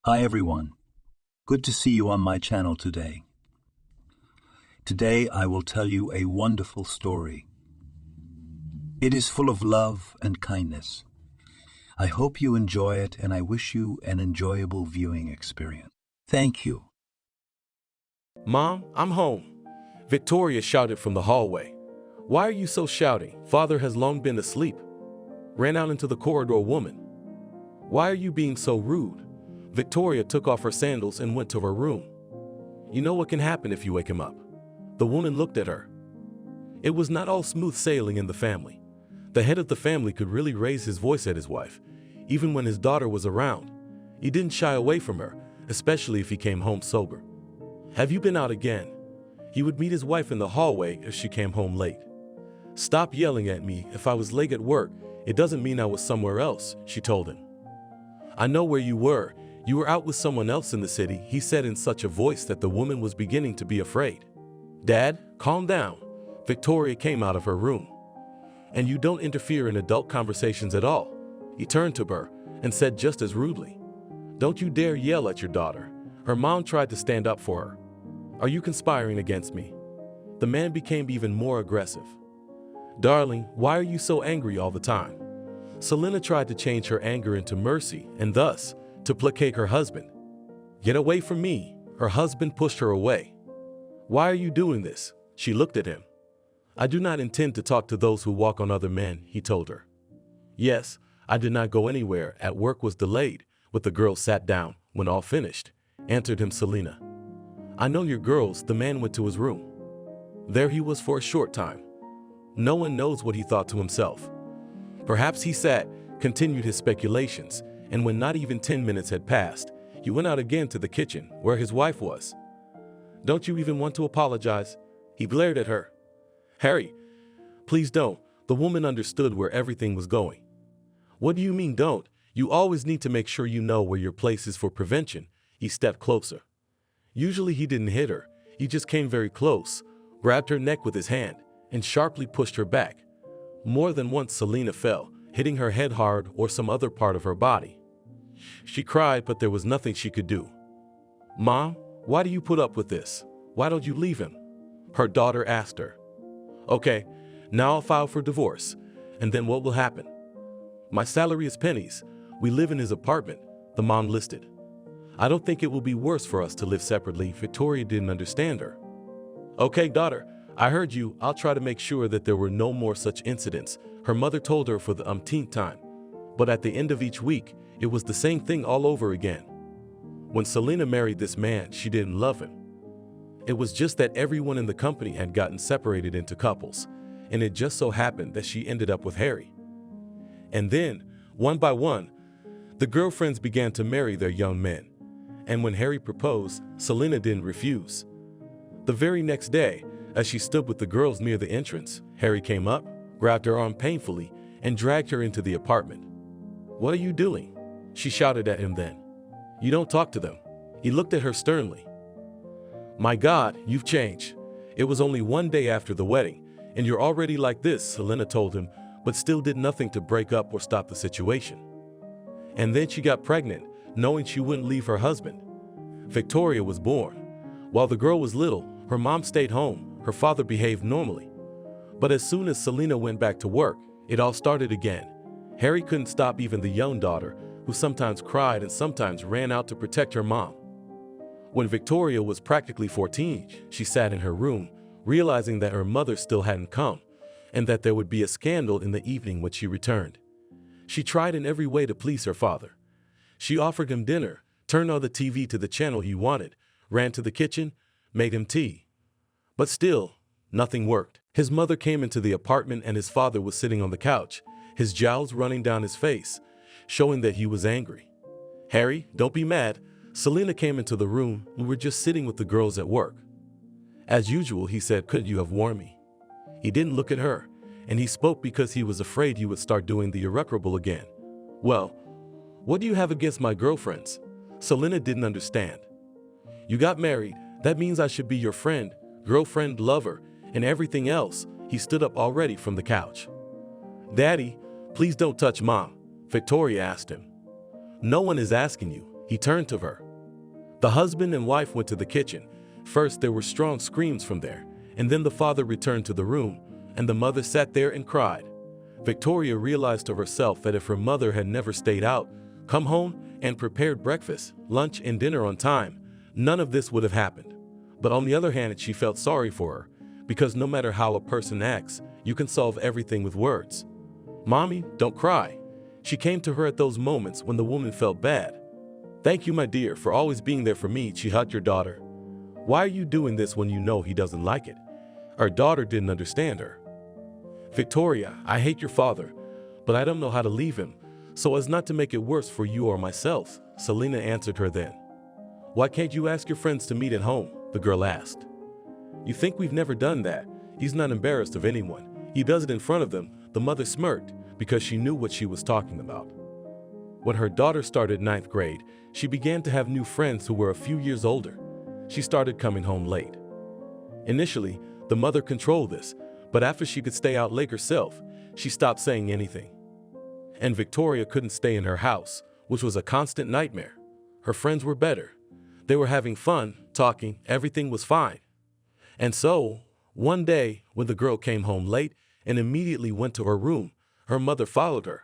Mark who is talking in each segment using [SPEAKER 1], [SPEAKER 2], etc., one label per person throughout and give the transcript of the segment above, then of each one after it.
[SPEAKER 1] Hi everyone. Good to see you on my channel today. Today I will tell you a wonderful story. It is full of love and kindness. I hope you enjoy it and I wish you an enjoyable viewing experience. Thank you.
[SPEAKER 2] Mom, I'm home. Victoria shouted from the hallway. Why are you so shouting? Father has long been asleep. Ran out into the corridor woman. Why are you being so rude? Victoria took off her sandals and went to her room. You know what can happen if you wake him up. The woman looked at her. It was not all smooth sailing in the family. The head of the family could really raise his voice at his wife, even when his daughter was around. He didn't shy away from her, especially if he came home sober. Have you been out again? He would meet his wife in the hallway if she came home late. Stop yelling at me. If I was late at work, it doesn't mean I was somewhere else, she told him. I know where you were. You were out with someone else in the city, he said in such a voice that the woman was beginning to be afraid. Dad, calm down. Victoria came out of her room. And you don't interfere in adult conversations at all. He turned to her and said just as rudely, don't you dare yell at your daughter. Her mom tried to stand up for her. Are you conspiring against me? The man became even more aggressive. Darling, why are you so angry all the time? Selena tried to change her anger into mercy and thus to placate her husband. Get away from me. Her husband pushed her away. Why are you doing this? She looked at him. I do not intend to talk to those who walk on other men, he told her. Yes, I did not go anywhere. At work was delayed, but the girls sat down when all finished, answered him Selena. I know your girls. The man went to his room. There he was for a short time. No one knows what he thought to himself. Perhaps he sat, continued his speculations, and when not even 10 minutes had passed, he went out again to the kitchen where his wife was. Don't you even want to apologize? He glared at her. Harry, please don't. The woman understood where everything was going. What do you mean don't? You always need to make sure you know where your place is for prevention. He stepped closer. Usually he didn't hit her. He just came very close, grabbed her neck with his hand, and sharply pushed her back. More than once Selena fell, hitting her head hard or some other part of her body. She cried, but there was nothing she could do. Mom, why do you put up with this? Why don't you leave him? Her daughter asked her. Okay, now I'll file for divorce, and then what will happen? My salary is pennies. We live in his apartment, the mom listed. I don't think it will be worse for us to live separately. Victoria didn't understand her. Okay, daughter, I heard you. I'll try to make sure that there were no more such incidents, her mother told her for the umpteenth time. But at the end of each week, it was the same thing all over again. When Selena married this man, she didn't love him. It was just that everyone in the company had gotten separated into couples, and it just so happened that she ended up with Harry. And then, one by one, the girlfriends began to marry their young men. And when Harry proposed, Selena didn't refuse. The very next day, as she stood with the girls near the entrance, Harry came up, grabbed her arm painfully, and dragged her into the apartment. What are you doing? She shouted at him then. You don't talk to them. He looked at her sternly. My God, you've changed. It was only one day after the wedding, and you're already like this, Selena told him, but still did nothing to break up or stop the situation. And then she got pregnant, knowing she wouldn't leave her husband. Victoria was born. While the girl was little, her mom stayed home. Her father behaved normally. But as soon as Selena went back to work, it all started again. Harry couldn't stop even the young daughter, who sometimes cried and sometimes ran out to protect her mom. When Victoria was practically 14, she sat in her room, realizing that her mother still hadn't come, and that there would be a scandal in the evening when she returned. She tried in every way to please her father. She offered him dinner, turned on the TV to the channel he wanted, ran to the kitchen, made him tea. But still, nothing worked. His mother came into the apartment and his father was sitting on the couch, his jowls running down his face, showing that he was angry. Harry, don't be mad. Selena came into the room. We were just sitting with the girls at work. As usual, he said, couldn't you have warned me? He didn't look at her, and he spoke because he was afraid you would start doing the irreparable again. Well, what do you have against my girlfriends? Selena didn't understand. You got married. That means I should be your friend, girlfriend, lover, and everything else. He stood up already from the couch. Daddy, please don't touch Mom, Victoria asked him. No one is asking you, He turned to her. The husband and wife went to the kitchen. First, there were strong screams from there, and then the father returned to the room, and the mother sat there and cried. Victoria realized to herself that if her mother had never stayed out, come home, and prepared breakfast, lunch, and dinner on time, none of this would have happened. But on the other hand, she felt sorry for her, because no matter how a person acts, you can solve everything with words. "Mommy, don't cry." She came to her at those moments when the woman felt bad. "Thank you, my dear, for always being there for me," she hugged her daughter. "Why are you doing this when you know he doesn't like it?" Her daughter didn't understand her. "Victoria, I hate your father, but I don't know how to leave him, so as not to make it worse for you or myself," Selena answered her then. "Why can't you ask your friends to meet at home?" the girl asked. "You think we've never done that? He's not embarrassed of anyone. He does it in front of them," the mother smirked, because she knew what she was talking about. When her daughter started 9th grade, she began to have new friends who were a few years older. She started coming home late. Initially, the mother controlled this, but after she could stay out late herself, she stopped saying anything. And Victoria couldn't stay in her house, which was a constant nightmare. Her friends were better. They were having fun, talking, everything was fine. And so, one day, when the girl came home late and immediately went to her room, her mother followed her.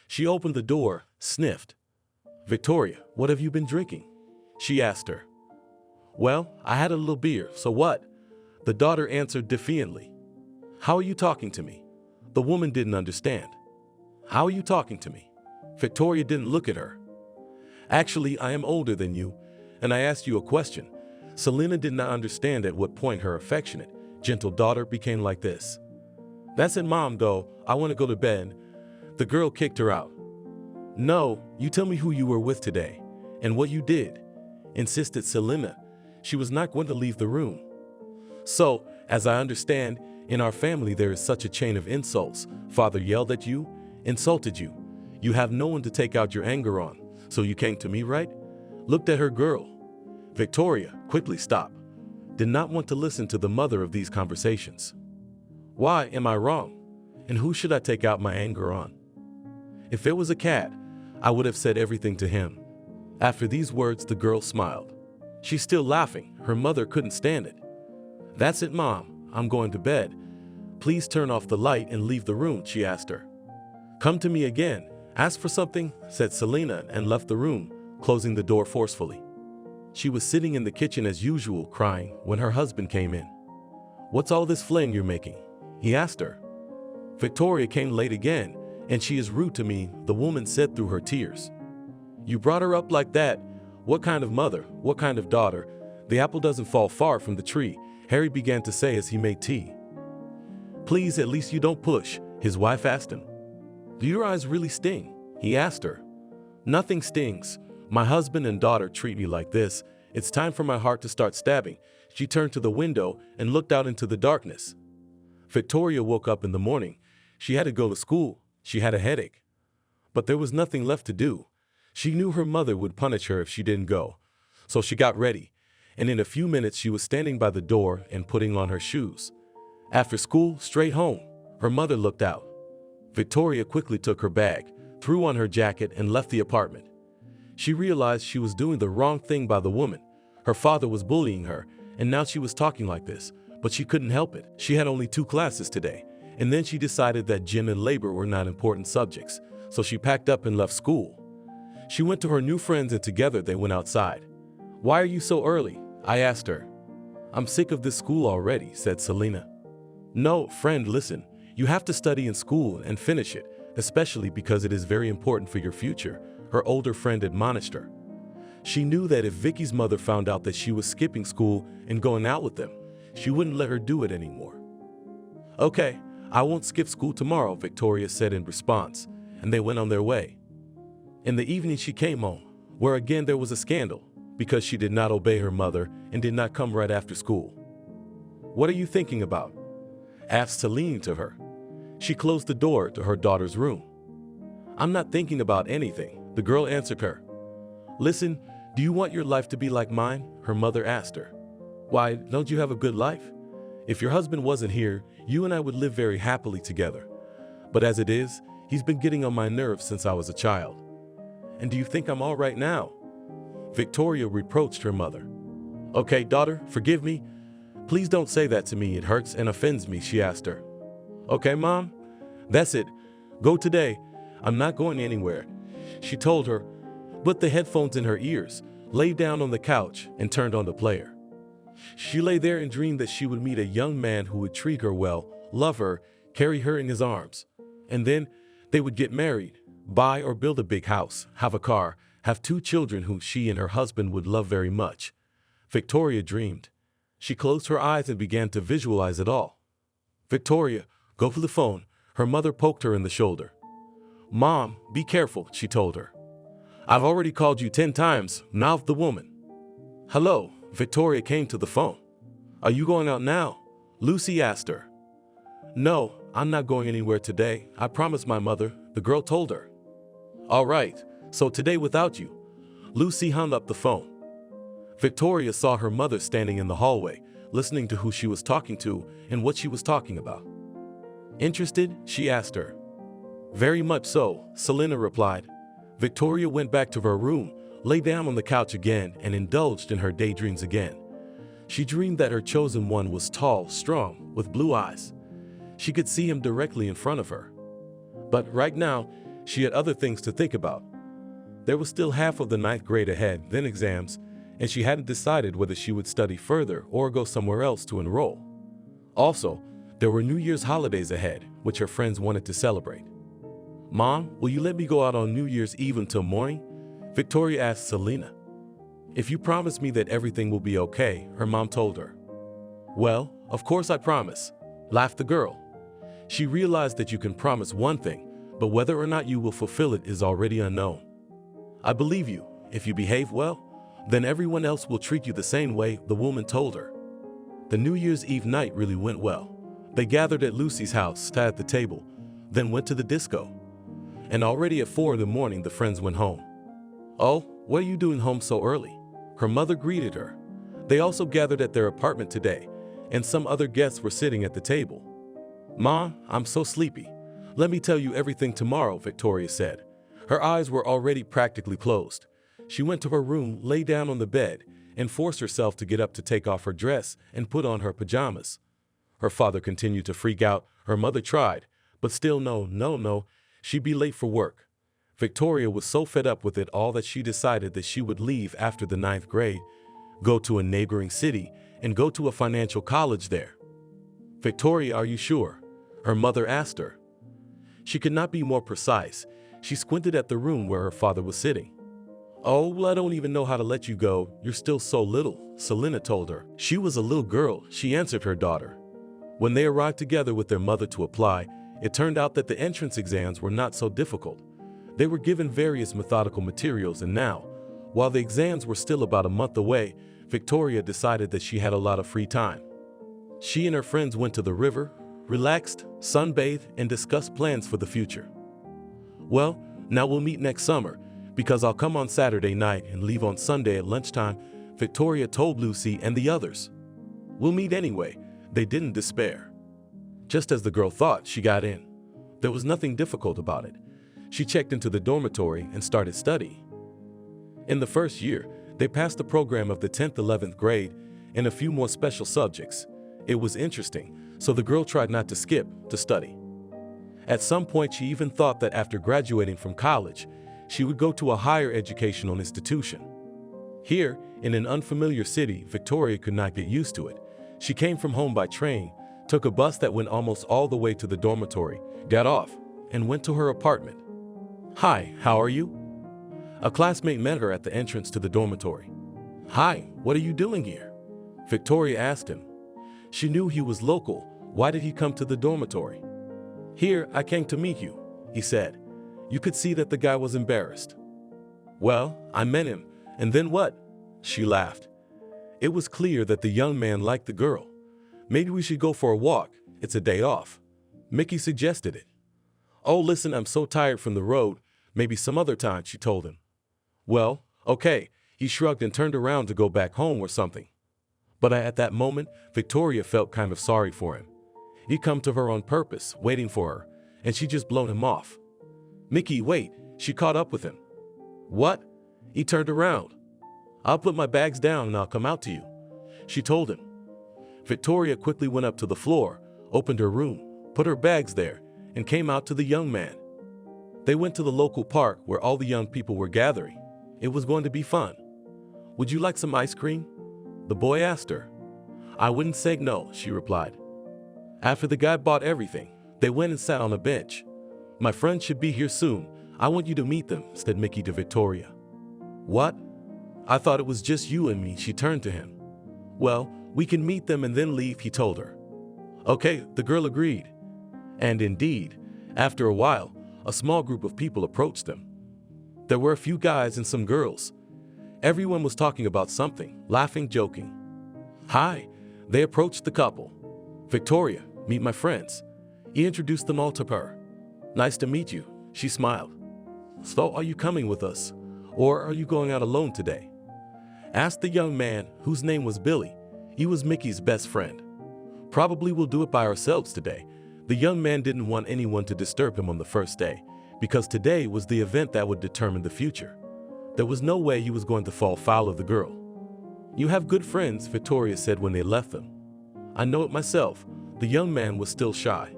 [SPEAKER 2] She opened the door, sniffed. "Victoria, what have you been drinking?" she asked her. "Well, I had a little beer, so what?" the daughter answered defiantly. "How are you talking to me?" The woman didn't understand. "How are you talking to me?" Victoria didn't look at her. "Actually, I am older than you, and I asked you a question." Selena did not understand at what point her affectionate, gentle daughter became like this. "That's it, Mom, though. I want to go to bed." The girl kicked her out. "No, you tell me who you were with today, and what you did," insisted Selena. She was not going to leave the room. "So, as I understand, in our family there is such a chain of insults. Father yelled at you, insulted you. You have no one to take out your anger on, so you came to me, right?" Looked at her girl. Victoria quickly stopped. Did not want to listen to the mother of these conversations. "Why am I wrong? And who should I take out my anger on? If it was a cat, I would have said everything to him." After these words, the girl smiled. She's still laughing. Her mother couldn't stand it. "That's it, Mom. I'm going to bed. Please turn off the light and leave the room," she asked her. "Come to me again. Ask for something," said Selena, and left the room, closing the door forcefully. She was sitting in the kitchen as usual, crying, when her husband came in. "What's all this flame you're making?" he asked her. "Victoria came late again, and she is rude to me," the woman said through her tears. "You brought her up like that? What kind of mother? What kind of daughter? The apple doesn't fall far from the tree," Harry began to say as he made tea. "Please, at least you don't push," his wife asked him. "Do your eyes really sting?" he asked her. "Nothing stings. My husband and daughter treat me like this. It's time for my heart to start stabbing." She turned to the window and looked out into the darkness. Victoria woke up in the morning. She had to go to school. She had a headache. But there was nothing left to do. She knew her mother would punish her if she didn't go. So she got ready, and in a few minutes she was standing by the door and putting on her shoes. After school, straight home. Her mother looked out. Victoria quickly took her bag, threw on her jacket, and left the apartment. She realized she was doing the wrong thing by the woman. Her father was bullying her, and now she was talking like this, but she couldn't help it. She had only 2 classes today, and then she decided that gym and labor were not important subjects, so she packed up and left school. She went to her new friends, and together they went outside. "Why are you so early?" I asked her. "I'm sick of this school already," said Selena. "No, friend, listen. You have to study in school and finish it, especially because it is very important for your future," her older friend admonished her. She knew that if Vicky's mother found out that she was skipping school and going out with them, she wouldn't let her do it anymore. "Okay, I won't skip school tomorrow," Victoria said in response, and they went on their way. In the evening she came home, where again there was a scandal, because she did not obey her mother and did not come right after school. "What are you thinking about?" asked Celine to her. She closed the door to her daughter's room. "I'm not thinking about anything," the girl answered her. "Listen, do you want your life to be like mine?" her mother asked her. "Why, don't you have a good life? If your husband wasn't here, you and I would live very happily together. But as it is, he's been getting on my nerves since I was a child." "And do you think I'm all right now?" Victoria reproached her mother. "Okay, daughter, forgive me. Please don't say that to me. It hurts and offends me," she asked her. "Okay, Mom? That's it. Go today. I'm not going anywhere," she told her, put the headphones in her ears, lay down on the couch, and turned on the player. She lay there and dreamed that she would meet a young man who would treat her well, love her, carry her in his arms. And then they would get married, buy or build a big house, have a car, have 2 children whom she and her husband would love very much. Victoria dreamed. She closed her eyes and began to visualize it all. "Victoria, go for the phone," her mother poked her in the shoulder. "Mom, be careful," she told her. "I've already called you 10 times, mouthed the woman. "Hello," Victoria came to the phone. "Are you going out now?" Lucy asked her. "No, I'm not going anywhere today. I promised my mother," the girl told her. "All right, so today without you." Lucy hung up the phone. Victoria saw her mother standing in the hallway, listening to who she was talking to and what she was talking about. "Interested?" she asked her. "Very much so," Selena replied. Victoria went back to her room, lay down on the couch again, and indulged in her daydreams again. She dreamed that her chosen one was tall, strong, with blue eyes. She could see him directly in front of her. But right now, she had other things to think about. There was still half of the 9th grade ahead, then exams, and she hadn't decided whether she would study further or go somewhere else to enroll. Also, there were New Year's holidays ahead, which her friends wanted to celebrate. "Mom, will you let me go out on New Year's Eve until morning?" Victoria asked Selena. "If you promise me that everything will be okay," her mom told her. "Well, of course I promise," laughed the girl. She realized that you can promise one thing, but whether or not you will fulfill it is already unknown. "I believe you. If you behave well, then everyone else will treat you the same way," the woman told her. The New Year's Eve night really went well. They gathered at Lucy's house, sat at the table, then went to the disco. And already at 4 in the morning, the friends went home. "Oh, what are you doing home so early?" her mother greeted her. They also gathered at their apartment today, and some other guests were sitting at the table. "Mom, I'm so sleepy. Let me tell you everything tomorrow," Victoria said. Her eyes were already practically closed. She went to her room, lay down on the bed, and forced herself to get up to take off her dress and put on her pajamas. Her father continued to freak out. Her mother tried, but still no, she'd be late for work. Victoria was so fed up with it all that she decided that she would leave after the 9th grade, go to a neighboring city, and go to a financial college there. "Victoria, are you sure?" her mother asked her. She could not be more precise. She squinted at the room where her father was sitting. "Oh, well, I don't even know how to let you go. You're still so little," Selena told her. She was a little girl, she answered her daughter. When they arrived together with their mother to apply, it turned out that the entrance exams were not so difficult. They were given various methodical materials, and now, while the exams were still about a month away, Victoria decided that she had a lot of free time. She and her friends went to the river, relaxed, sunbathed, and discussed plans for the future. "Well, now we'll meet next summer, because I'll come on Saturday night and leave on Sunday at lunchtime," Victoria told Lucy and the others. "We'll meet anyway." They didn't despair. Just as the girl thought, she got in. There was nothing difficult about it. She checked into the dormitory and started studying. In the first year, they passed the program of the 10th, 11th grade and a few more special subjects. It was interesting, so the girl tried not to skip to study. At some point, she even thought that after graduating from college, she would go to a higher educational institution. Here, in an unfamiliar city, Victoria could not get used to it. She came from home by train, took a bus that went almost all the way to the dormitory, got off, and went to her apartment. "Hi, how are you?" A classmate met her at the entrance to the dormitory. "Hi, what are you doing here?" Victoria asked him. She knew he was local. Why did he come to the dormitory? "Here, I came to meet you," he said. You could see that the guy was embarrassed. "Well, I met him, and then what?" She laughed. It was clear that the young man liked the girl. "Maybe we should go for a walk. It's a day off." Mickey suggested it. "Oh, listen, I'm so tired from the road. Maybe some other time," she told him. "Well, okay." He shrugged and turned around to go back home or something. But at that moment, Victoria felt kind of sorry for him. He'd come to her on purpose, waiting for her, and she just blown him off. "Mickey, wait." She caught up with him. "What?" He turned around. I'll put my bags down and I'll come out to you, she told him. Victoria quickly went up to the floor, opened her room, put her bags there, and came out to the young man. They went to the local park where all the young people were gathering. It was going to be fun. Would you like some ice cream? The boy asked her. I wouldn't say no, she replied. After the guy bought everything, they went and sat on a bench. My friends should be here soon. I want you to meet them, said Mickey to Victoria. What? I thought it was just you and me, she turned to him. Well, we can meet them and then leave, he told her. Okay, the girl agreed. And indeed, after a while, a small group of people approached them. There were a few guys and some girls. Everyone was talking about something, laughing, joking. Hi, they approached the couple. Victoria, meet my friends. He introduced them all to her. Nice to meet you, she smiled. So are you coming with us, or are you going out alone today? Asked the young man, whose name was Billy. He was Mickey's best friend. Probably we'll do it by ourselves today. The young man didn't want anyone to disturb him on the first day, because today was the event that would determine the future. There was no way he was going to fall foul of the girl. You have good friends, Victoria said when they left them. I know it myself. The young man was still shy.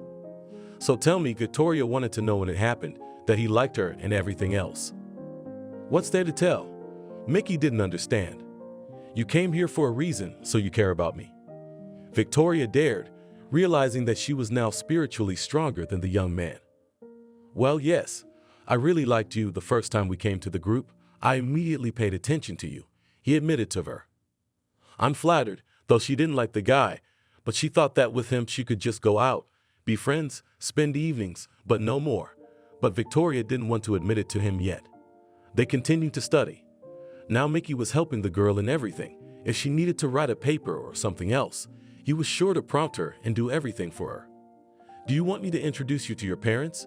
[SPEAKER 2] So tell me, Victoria wanted to know when it happened, that he liked her and everything else. What's there to tell? Mickey didn't understand. You came here for a reason, so you care about me. Victoria dared, realizing that she was now spiritually stronger than the young man. Well, yes, I really liked you the first time we came to the group. I immediately paid attention to you, he admitted to her. I'm flattered, though she didn't like the guy, but she thought that with him she could just go out, be friends, spend evenings, but no more. But Victoria didn't want to admit it to him yet. They continued to study. Now Mickey was helping the girl in everything. If she needed to write a paper or something else, he was sure to prompt her and do everything for her. Do you want me to introduce you to your parents?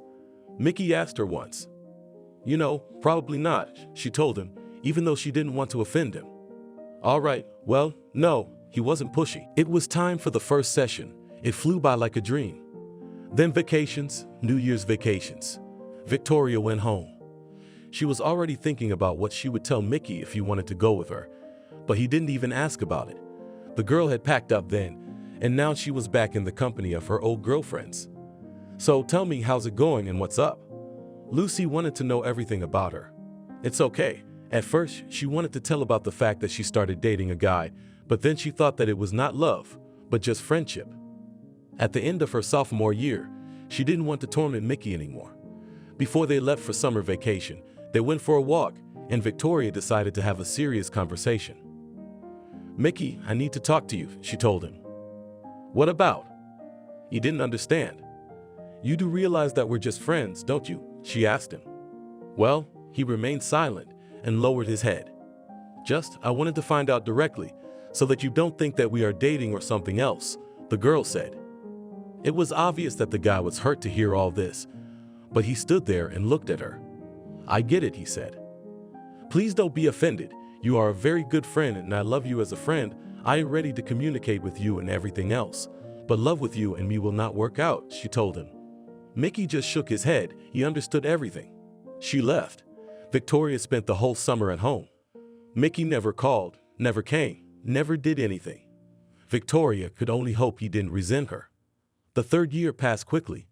[SPEAKER 2] Mickey asked her once. You know, probably not, she told him, even though she didn't want to offend him. All right, well, no, he wasn't pushy. It was time for the first session. It flew by like a dream. Then vacations, New Year's vacations. Victoria went home. She was already thinking about what she would tell Mickey if he wanted to go with her, but he didn't even ask about it. The girl had packed up then, and now she was back in the company of her old girlfriends. So tell me, how's it going and what's up? Lucy wanted to know everything about her. It's okay. At first, she wanted to tell about the fact that she started dating a guy, but then she thought that it was not love, but just friendship. At the end of her sophomore year, she didn't want to torment Mickey anymore. Before they left for summer vacation, they went for a walk, and Victoria decided to have a serious conversation. Mickey, I need to talk to you, she told him. What about? He didn't understand. You do realize that we're just friends, don't you? She asked him. Well, he remained silent and lowered his head. I wanted to find out directly, so that you don't think that we are dating or something else, the girl said. It was obvious that the guy was hurt to hear all this, but he stood there and looked at her. I get it, he said. Please don't be offended. You are a very good friend and I love you as a friend. I am ready to communicate with you and everything else, but love with you and me will not work out, she told him. Mickey just shook his head. He understood everything. She left. Victoria spent the whole summer at home. Mickey never called, never came, never did anything. Victoria could only hope he didn't resent her. The third year passed quickly.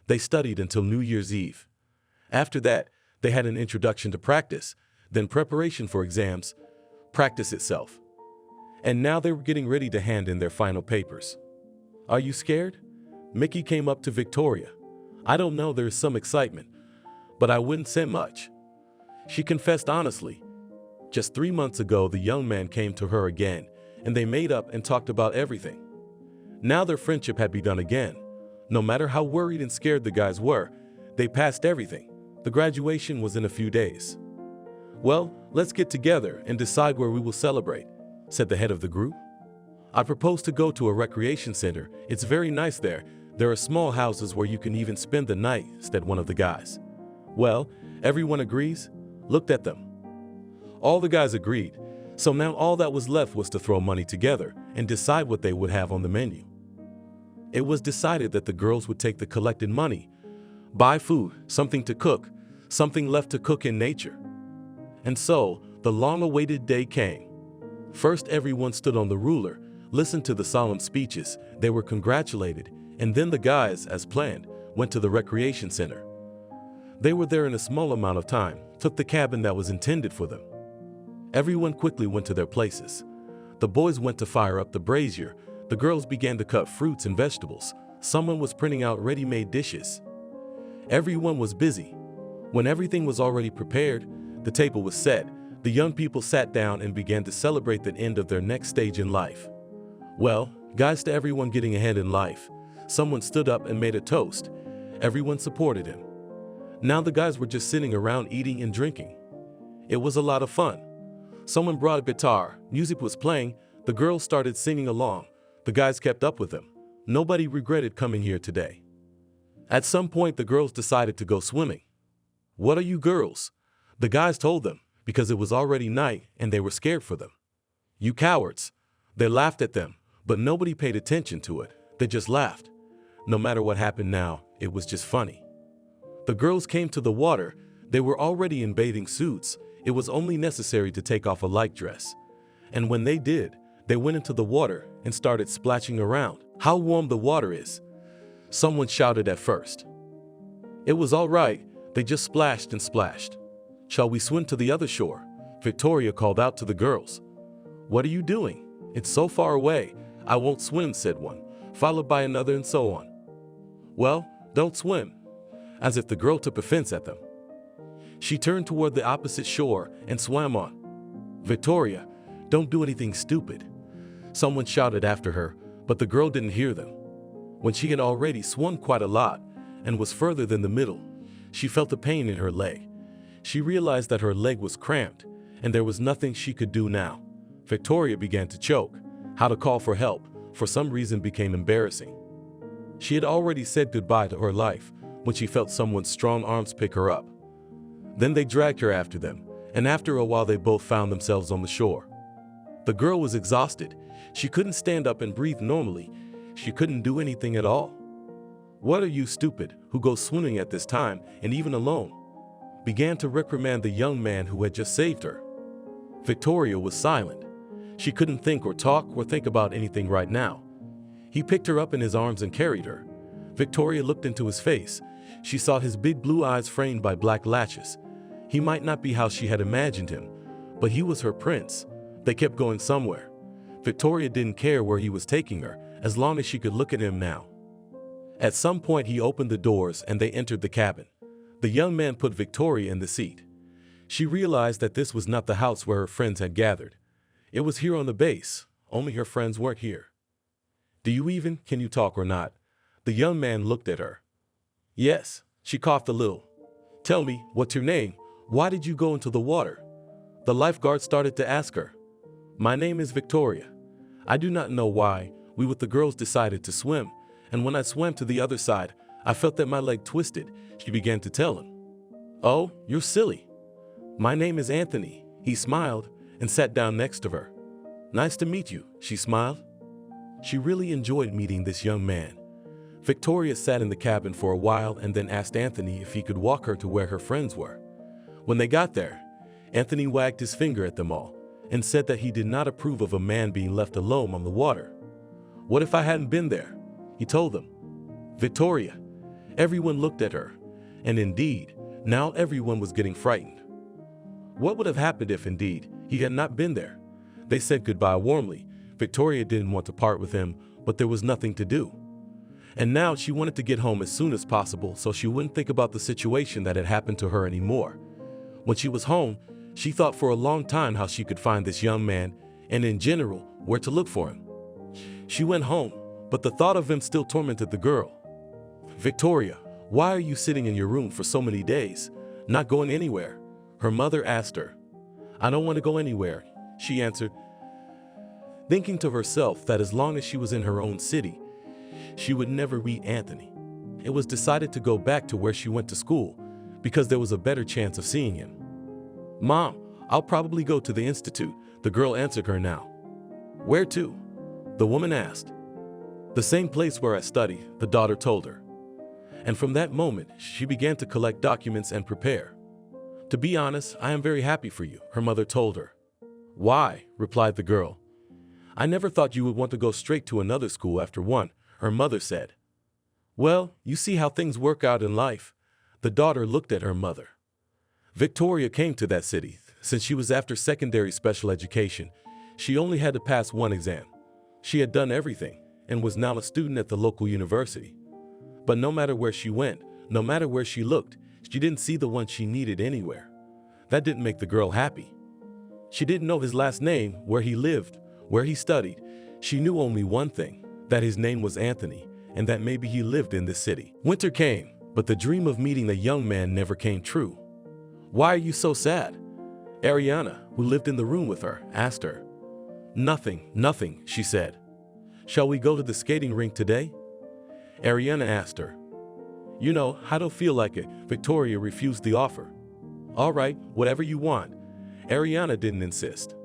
[SPEAKER 2] They studied until New Year's Eve. After that, they had an introduction to practice, then preparation for exams, practice itself. And now they were getting ready to hand in their final papers. Are you scared? Mickey came up to Victoria. I don't know, there's some excitement, but I wouldn't say much. She confessed honestly. Just 3 months ago, the young man came to her again, and they made up and talked about everything. Now their friendship had begun again. No matter how worried and scared the guys were, they passed everything. The graduation was in a few days. Well, let's get together and decide where we will celebrate, said the head of the group. I propose to go to a recreation center. It's very nice there. There are small houses where you can even spend the night, said one of the guys. Well, everyone agrees? Looked at them. All the guys agreed, so now all that was left was to throw money together and decide what they would have on the menu. It was decided that the girls would take the collected money, buy food, something to cook, something left to cook in nature. And so, the long-awaited day came. First, everyone stood on the ruler, listened to the solemn speeches, they were congratulated, and then the guys, as planned, went to the recreation center. They were there in a small amount of time, took the cabin that was intended for them. Everyone quickly went to their places. The boys went to fire up the brazier, the girls began to cut fruits and vegetables, someone was printing out ready-made dishes. Everyone was busy. When everything was already prepared, the table was set, the young people sat down and began to celebrate the end of their next stage in life. Well, guys, to everyone getting ahead in life, someone stood up and made a toast. Everyone supported him. Now the guys were just sitting around eating and drinking. It was a lot of fun. Someone brought a guitar, music was playing, the girls started singing along. The guys kept up with them. Nobody regretted coming here today. At some point, the girls decided to go swimming. "What are you girls?" The guys told them, because it was already night and they were scared for them. "You cowards." They laughed at them, but nobody paid attention to it. They just laughed. No matter what happened now, it was just funny. The girls came to the water. They were already in bathing suits. It was only necessary to take off a light dress. And when they did, they went into the water and started splashing around. How warm the water is! Someone shouted at first. It was all right. They just splashed and splashed. "Shall we swim to the other shore?" Victoria called out to the girls. "What are you doing? It's so far away." "I won't swim," said one, followed by another and so on. "Well, don't swim," as if the girl took offense at them. She turned toward the opposite shore and swam on. "Victoria, don't do anything stupid," someone shouted after her, but the girl didn't hear them. When she had already swum quite a lot and was further than the middle, she felt a pain in her leg. She realized that her leg was cramped and there was nothing she could do now. Victoria began to choke. How to call for help, for some reason, became embarrassing. She had already said goodbye to her life when she felt someone's strong arms pick her up. Then they dragged her after them, and after a while they both found themselves on the shore. The girl was exhausted. She couldn't stand up and breathe normally. She couldn't do anything at all. "What are you, stupid, who goes swimming at this time, and even alone?" began to reprimand the young man who had just saved her. Victoria was silent. She couldn't think or talk or think about anything right now. He picked her up in his arms and carried her. Victoria looked into his face. She saw his big blue eyes framed by black lashes. He might not be how she had imagined him, but he was her prince. They kept going somewhere. Victoria didn't care where he was taking her, as long as she could look at him now. At some point he opened the doors and they entered the cabin. The young man put Victoria in the seat. She realized that this was not the house where her friends had gathered. It was here on the base, only her friends weren't here. Can you talk or not?" The young man looked at her. "Yes," she coughed a little. "Tell me, what's your name? Why did you go into the water?" The lifeguard started to ask her. "My name is Victoria. I do not know why. We with the girls decided to swim, and when I swam to the other side, I felt that my leg twisted," she began to tell him. "Oh, you're silly. My name is Anthony." He smiled and sat down next to her. "Nice to meet you," she smiled. She really enjoyed meeting this young man. Victoria sat in the cabin for a while and then asked Anthony if he could walk her to where her friends were. When they got there, Anthony wagged his finger at them all and said that he did not approve of a man being left alone on the water. "What if I hadn't been there?" he told them. "Victoria." Everyone looked at her, and indeed, now everyone was getting frightened. What would have happened if indeed he had not been there? They said goodbye warmly. Victoria didn't want to part with him, but there was nothing to do. And now she wanted to get home as soon as possible so she wouldn't think about the situation that had happened to her anymore. When she was home, she thought for a long time how she could find this young man and in general where to look for him. She went home, but the thought of him still tormented the girl. "Victoria, why are you sitting in your room for so many days, not going anywhere?" her mother asked her. "I don't want to go anywhere," she answered, thinking to herself that as long as she was in her own city, she would never meet Anthony. It was decided to go back to where she went to school because there was a better chance of seeing him. "Mom, I'll probably go to the institute," the girl answered her now. "Where to?" the woman asked. "The same place where I study," the daughter told her. And from that moment, she began to collect documents and prepare. "To be honest, I am very happy for you," her mother told her. "Why?" replied the girl. "I never thought you would want to go straight to another school after one," her mother said. "Well, you see how things work out in life." The daughter looked at her mother. Victoria came to that city. Since she was after secondary special education, she only had to pass one exam. She had done everything and was now a student at the local university. But no matter where she went, no matter where she looked, she didn't see the one she needed anywhere. That didn't make the girl happy. She didn't know his last name, where he lived, where he studied. She knew only one thing, that his name was Anthony, and that maybe he lived in this city. Winter came, but the dream of meeting the young man never came true. "Why are you so sad?" Ariana, who lived in the room with her, asked her. Nothing, she said. "Shall we go to the skating rink today?" Ariana asked her. "You know, I don't feel like it." Victoria refused the offer. "All right, whatever you want." Ariana didn't insist.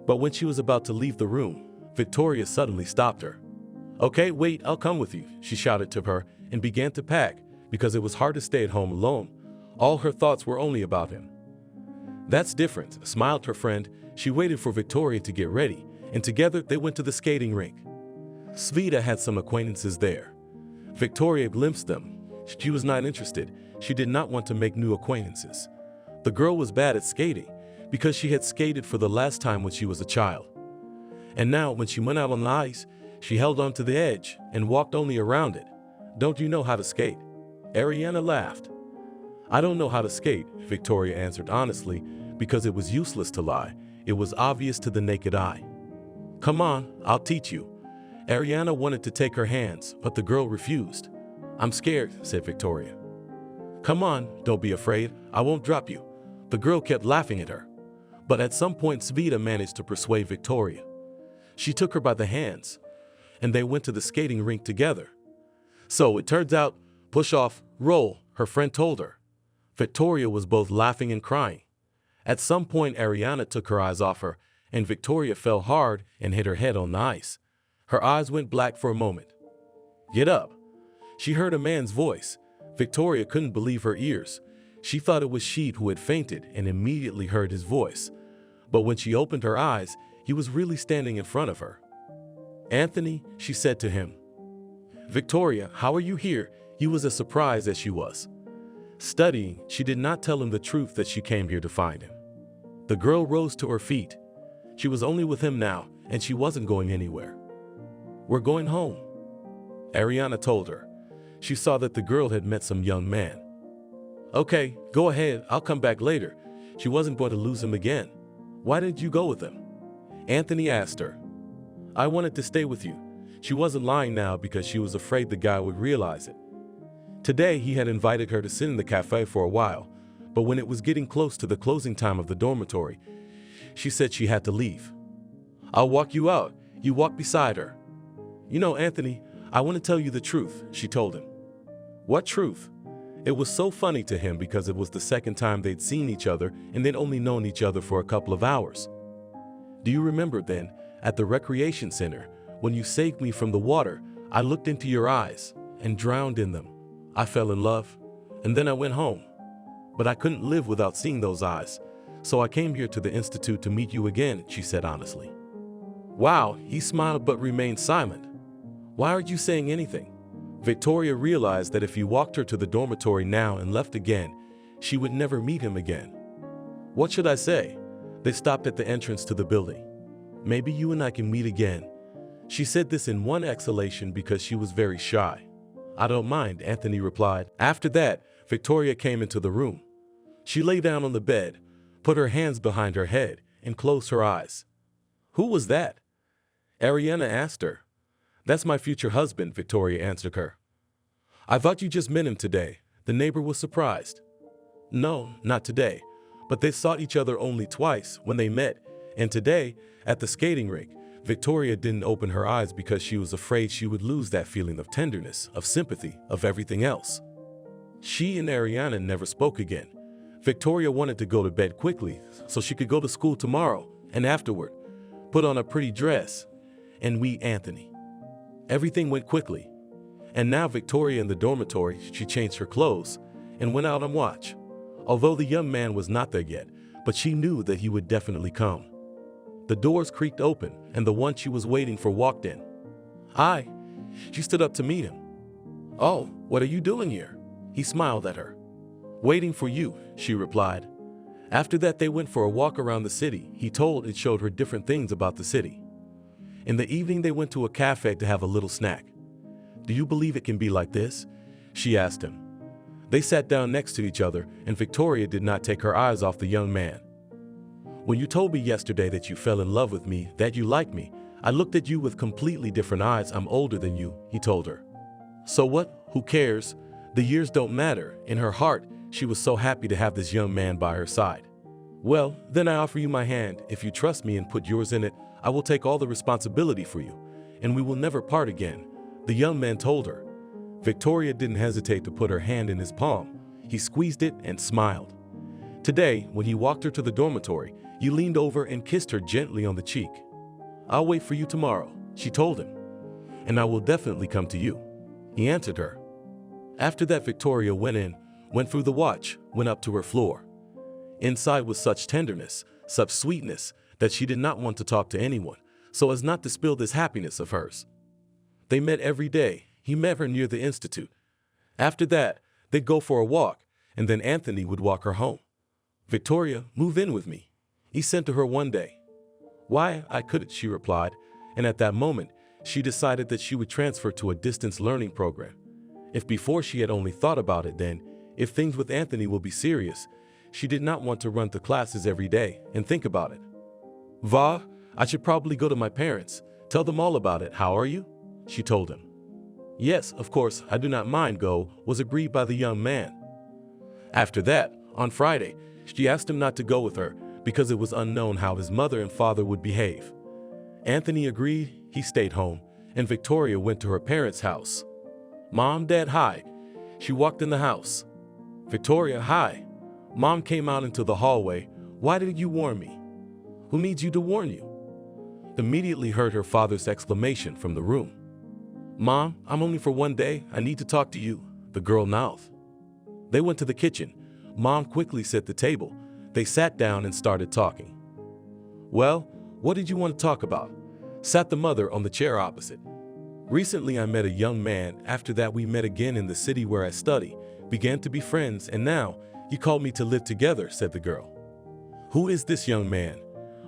[SPEAKER 2] But when she was about to leave the room, Victoria suddenly stopped her. "Okay, wait, I'll come with you," she shouted to her and began to pack because it was hard to stay at home alone. All her thoughts were only about him. "That's different," smiled her friend. She waited for Victoria to get ready, and together they went to the skating rink. Sveta had some acquaintances there. Victoria glimpsed them. She was not interested. She did not want to make new acquaintances. The girl was bad at skating because she had skated for the last time when she was a child. And now, when she went out on the ice, she held on to the edge and walked only around it. "Don't you know how to skate?" Ariana laughed. "I don't know how to skate," Victoria answered honestly, because it was useless to lie. It was obvious to the naked eye. "Come on, I'll teach you." Ariana wanted to take her hands, but the girl refused. "I'm scared," said Victoria. "Come on, don't be afraid. I won't drop you." The girl kept laughing at her. But at some point, Sveta managed to persuade Victoria. She took her by the hands, and they went to the skating rink together. "So it turns out, push off, roll," her friend told her. Victoria was both laughing and crying. At some point, Ariana took her eyes off her, and Victoria fell hard and hit her head on the ice. Her eyes went black for a moment. "Get up." She heard a man's voice. Victoria couldn't believe her ears. She thought it was she who had fainted and immediately heard his voice. But when she opened her eyes, he was really standing in front of her. "Anthony," she said to him. "Victoria, how are you here?" He was as surprised as she was. Studying, she did not tell him the truth that she came here to find him. The girl rose to her feet. She was only with him now, and she wasn't going anywhere. "We're going home," Ariana told her. She saw that the girl had met some young man. "Okay, go ahead, I'll come back later." She wasn't going to lose him again. "Why didn't you go with him?" Anthony asked her. "I wanted to stay with you." She wasn't lying now because she was afraid the guy would realize it. Today he had invited her to sit in the cafe for a while, but when it was getting close to the closing time of the dormitory, she said she had to leave. "I'll walk you out." You walked beside her. "You know, Anthony, I want to tell you the truth," she told him. "What truth?" It was so funny to him because it was the second time they'd seen each other and they'd only known each other for a couple of hours. "Do you remember then, at the recreation center, when you saved me from the water, I looked into your eyes and drowned in them. I fell in love, and then I went home. But I couldn't live without seeing those eyes, so I came here to the institute to meet you again," she said honestly. "Wow," he smiled but remained silent. "Why aren't you saying anything?" Victoria realized that if he walked her to the dormitory now and left again, she would never meet him again. "What should I say?" They stopped at the entrance to the building. "Maybe you and I can meet again." She said this in one exhalation because she was very shy. "I don't mind," Anthony replied. After that, Victoria came into the room. She lay down on the bed, put her hands behind her head, and closed her eyes. "Who was that?" Ariana asked her. "That's my future husband," Victoria answered her. "I thought you just met him today." The neighbor was surprised. "No, not today. But they saw each other only twice when they met, and today, at the skating rink, Victoria didn't open her eyes because she was afraid she would lose that feeling of tenderness, of sympathy, of everything else. She and Ariana never spoke again. Victoria wanted to go to bed quickly so she could go to school tomorrow, and afterward, put on a pretty dress and meet Anthony. Everything went quickly. And now Victoria in the dormitory, she changed her clothes and went out on watch. Although the young man was not there yet, but she knew that he would definitely come. The doors creaked open, and the one she was waiting for walked in. "Hi." She stood up to meet him. "Oh, what are you doing here?" He smiled at her. "Waiting for you," she replied. After that, they went for a walk around the city. He told and showed her different things about the city. In the evening, they went to a cafe to have a little snack. "Do you believe it can be like this?" she asked him. They sat down next to each other, and Victoria did not take her eyes off the young man. "When you told me yesterday that you fell in love with me, that you liked me, I looked at you with completely different eyes. I'm older than you," he told her. "So what? Who cares? The years don't matter." In her heart, she was so happy to have this young man by her side. "Well, then I offer you my hand. If you trust me and put yours in it, I will take all the responsibility for you, and we will never part again," the young man told her. Victoria didn't hesitate to put her hand in his palm. He squeezed it and smiled. Today, when he walked her to the dormitory, he leaned over and kissed her gently on the cheek. "I'll wait for you tomorrow," she told him. "And I will definitely come to you," he answered her. After that, Victoria went in, went through the watch, went up to her floor. Inside was such tenderness, such sweetness, that she did not want to talk to anyone, so as not to spill this happiness of hers. They met every day. He met her near the institute. After that, they'd go for a walk, and then Anthony would walk her home. "Victoria, move in with me," he said to her one day. "Why, I couldn't," she replied, and at that moment, she decided that she would transfer to a distance learning program. If before she had only thought about it then, if things with Anthony will be serious, she did not want to run to classes every day and think about it. "Va, I should probably go to my parents, tell them all about it. How are you?" she told him. "Yes, of course, I do not mind, go," was agreed by the young man. After that, on Friday, she asked him not to go with her because it was unknown how his mother and father would behave. Anthony agreed. He stayed home, and Victoria went to her parents' house. "Mom, Dad, hi." She walked in the house. "Victoria, hi." Mom came out into the hallway. "Why did you warn me?" "Who needs you to warn you?" Immediately heard her father's exclamation from the room. "Mom, I'm only for one day. I need to talk to you," the girl mouthed. They went to the kitchen. Mom quickly set the table. They sat down and started talking. "Well, what did you want to talk about?" sat the mother on the chair opposite. "Recently I met a young man. After that we met again in the city where I study, began to be friends, and now he called me to live together," said the girl. "Who is this young man?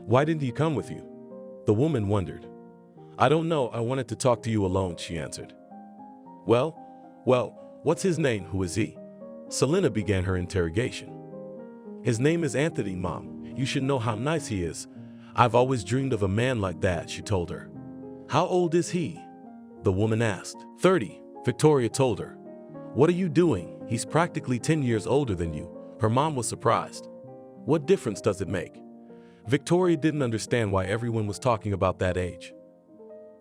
[SPEAKER 2] Why didn't he come with you?" The woman wondered. "I don't know. I wanted to talk to you alone," she answered. Well, what's his name? Who is he?" Selena began her interrogation. "His name is Anthony, Mom. You should know how nice he is. I've always dreamed of a man like that," she told her. "How old is he?" the woman asked. 30, Victoria told her. "What are you doing? He's practically 10 years older than you." Her mom was surprised. "What difference does it make?" Victoria didn't understand why everyone was talking about that age.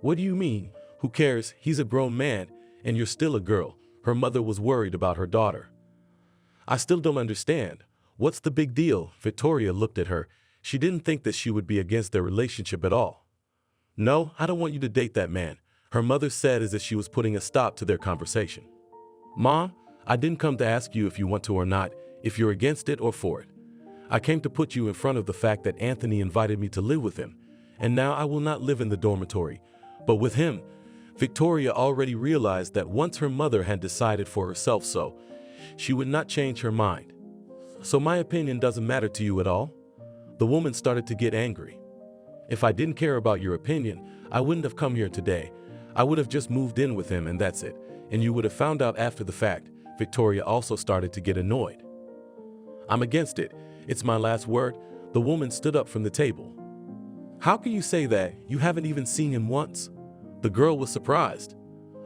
[SPEAKER 2] "What do you mean? Who cares? He's a grown man, and you're still a girl." Her mother was worried about her daughter. "I still don't understand. What's the big deal?" Victoria looked at her. She didn't think that she would be against their relationship at all. "No, I don't want you to date that man," her mother said as if she was putting a stop to their conversation. "Mom, I didn't come to ask you if you want to or not, if you're against it or for it. I came to put you in front of the fact that Anthony invited me to live with him, and now I will not live in the dormitory, but with him." Victoria already realized that once her mother had decided for herself, so she would not change her mind. "So my opinion doesn't matter to you at all?" The woman started to get angry. "If I didn't care about your opinion, I wouldn't have come here today. I would have just moved in with him and that's it, and you would have found out after the fact." Victoria also started to get annoyed. "I'm against it. It's my last word." The woman stood up from the table. "How can you say that? You haven't even seen him once?" The girl was surprised.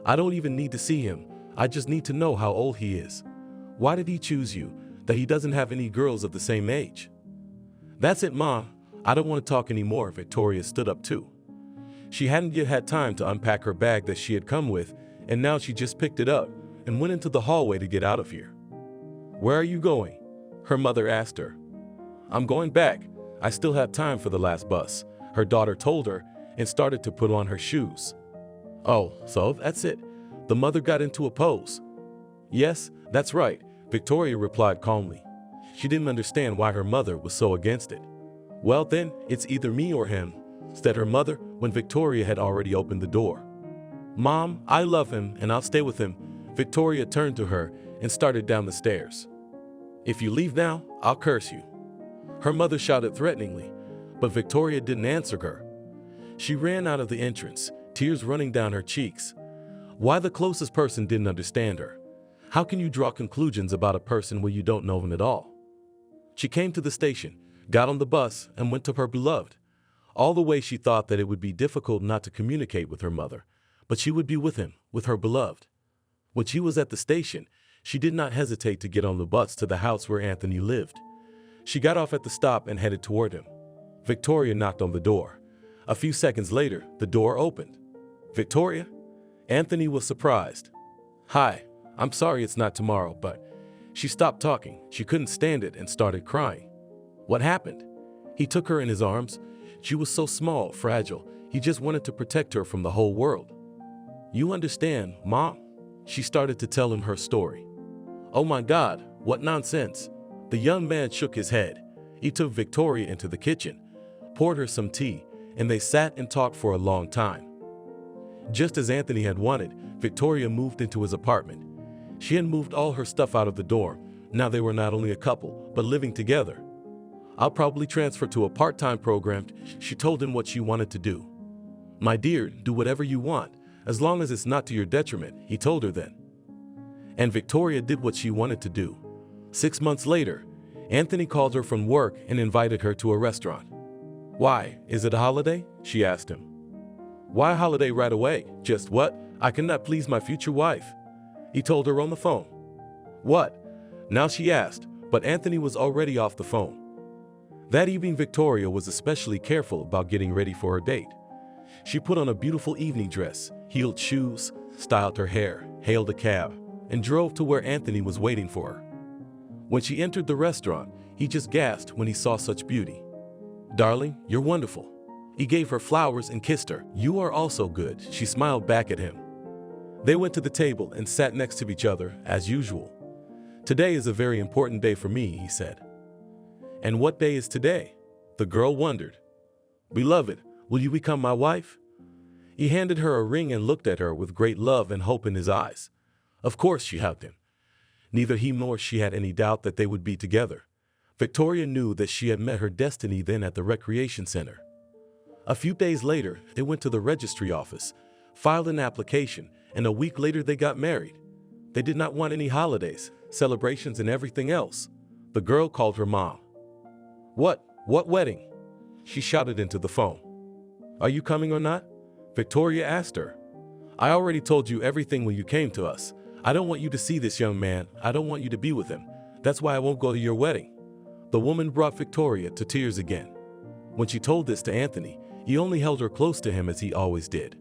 [SPEAKER 2] "I don't even need to see him. I just need to know how old he is. Why did he choose you? That he doesn't have any girls of the same age?" "That's it, Ma. I don't want to talk anymore." Victoria stood up too. She hadn't yet had time to unpack her bag that she had come with, and now she just picked it up and went into the hallway to get out of here. "Where are you going?" her mother asked her. "I'm going back. I still have time for the last bus," her daughter told her and started to put on her shoes. "Oh, so that's it." The mother got into a pose. "Yes, that's right," Victoria replied calmly. She didn't understand why her mother was so against it. "Well then, it's either me or him," said her mother when Victoria had already opened the door. "Mom, I love him and I'll stay with him." Victoria turned to her and started down the stairs. "If you leave now, I'll curse you," her mother shouted threateningly, but Victoria didn't answer her. She ran out of the entrance, tears running down her cheeks. Why the closest person didn't understand her? How can you draw conclusions about a person when you don't know them at all? She came to the station, got on the bus, and went to her beloved. All the way she thought that it would be difficult not to communicate with her mother, but she would be with him, with her beloved. When she was at the station, she did not hesitate to get on the bus to the house where Anthony lived. She got off at the stop and headed toward him. Victoria knocked on the door. A few seconds later, the door opened. "Victoria?" Anthony was surprised. "Hi, I'm sorry it's not tomorrow, but..." She stopped talking. She couldn't stand it and started crying. What happened? He took her in his arms. She was so small, fragile. He just wanted to protect her from the whole world. "You understand, Mom?" She started to tell him her story. "Oh my God, what nonsense." The young man shook his head. He took Victoria into the kitchen, poured her some tea, and they sat and talked for a long time. Just as Anthony had wanted, Victoria moved into his apartment. She had moved all her stuff out of the dorm. Now they were not only a couple, but living together. "I'll probably transfer to a part-time program," she told him what she wanted to do. "My dear, do whatever you want, as long as it's not to your detriment," he told her then. And Victoria did what she wanted to do. 6 months later, Anthony called her from work and invited her to a restaurant. "Why, is it a holiday?" she asked him. "Why a holiday right away? Just what? I cannot please my future wife," he told her on the phone. "What?" Now she asked, but Anthony was already off the phone. That evening, Victoria was especially careful about getting ready for her date. She put on a beautiful evening dress, heeled shoes, styled her hair, hailed a cab, and drove to where Anthony was waiting for her. When she entered the restaurant, he just gasped when he saw such beauty. "Darling, you're wonderful." He gave her flowers and kissed her. "You are also good," she smiled back at him. They went to the table and sat next to each other, as usual. "Today is a very important day for me," he said. "And what day is today?" The girl wondered. "Beloved, will you become my wife?" He handed her a ring and looked at her with great love and hope in his eyes. Of course, she hugged him. Neither he nor she had any doubt that they would be together. Victoria knew that she had met her destiny then at the recreation center. A few days later, they went to the registry office, filed an application, and a week later they got married. They did not want any holidays, celebrations, and everything else. The girl called her mom. What wedding?" she shouted into the phone. "Are you coming or not?" Victoria asked her. "I already told you everything when you came to us. I don't want you to see this young man. I don't want you to be with him. That's why I won't go to your wedding." The woman brought Victoria to tears again. When she told this to Anthony, he only held her close to him as he always did.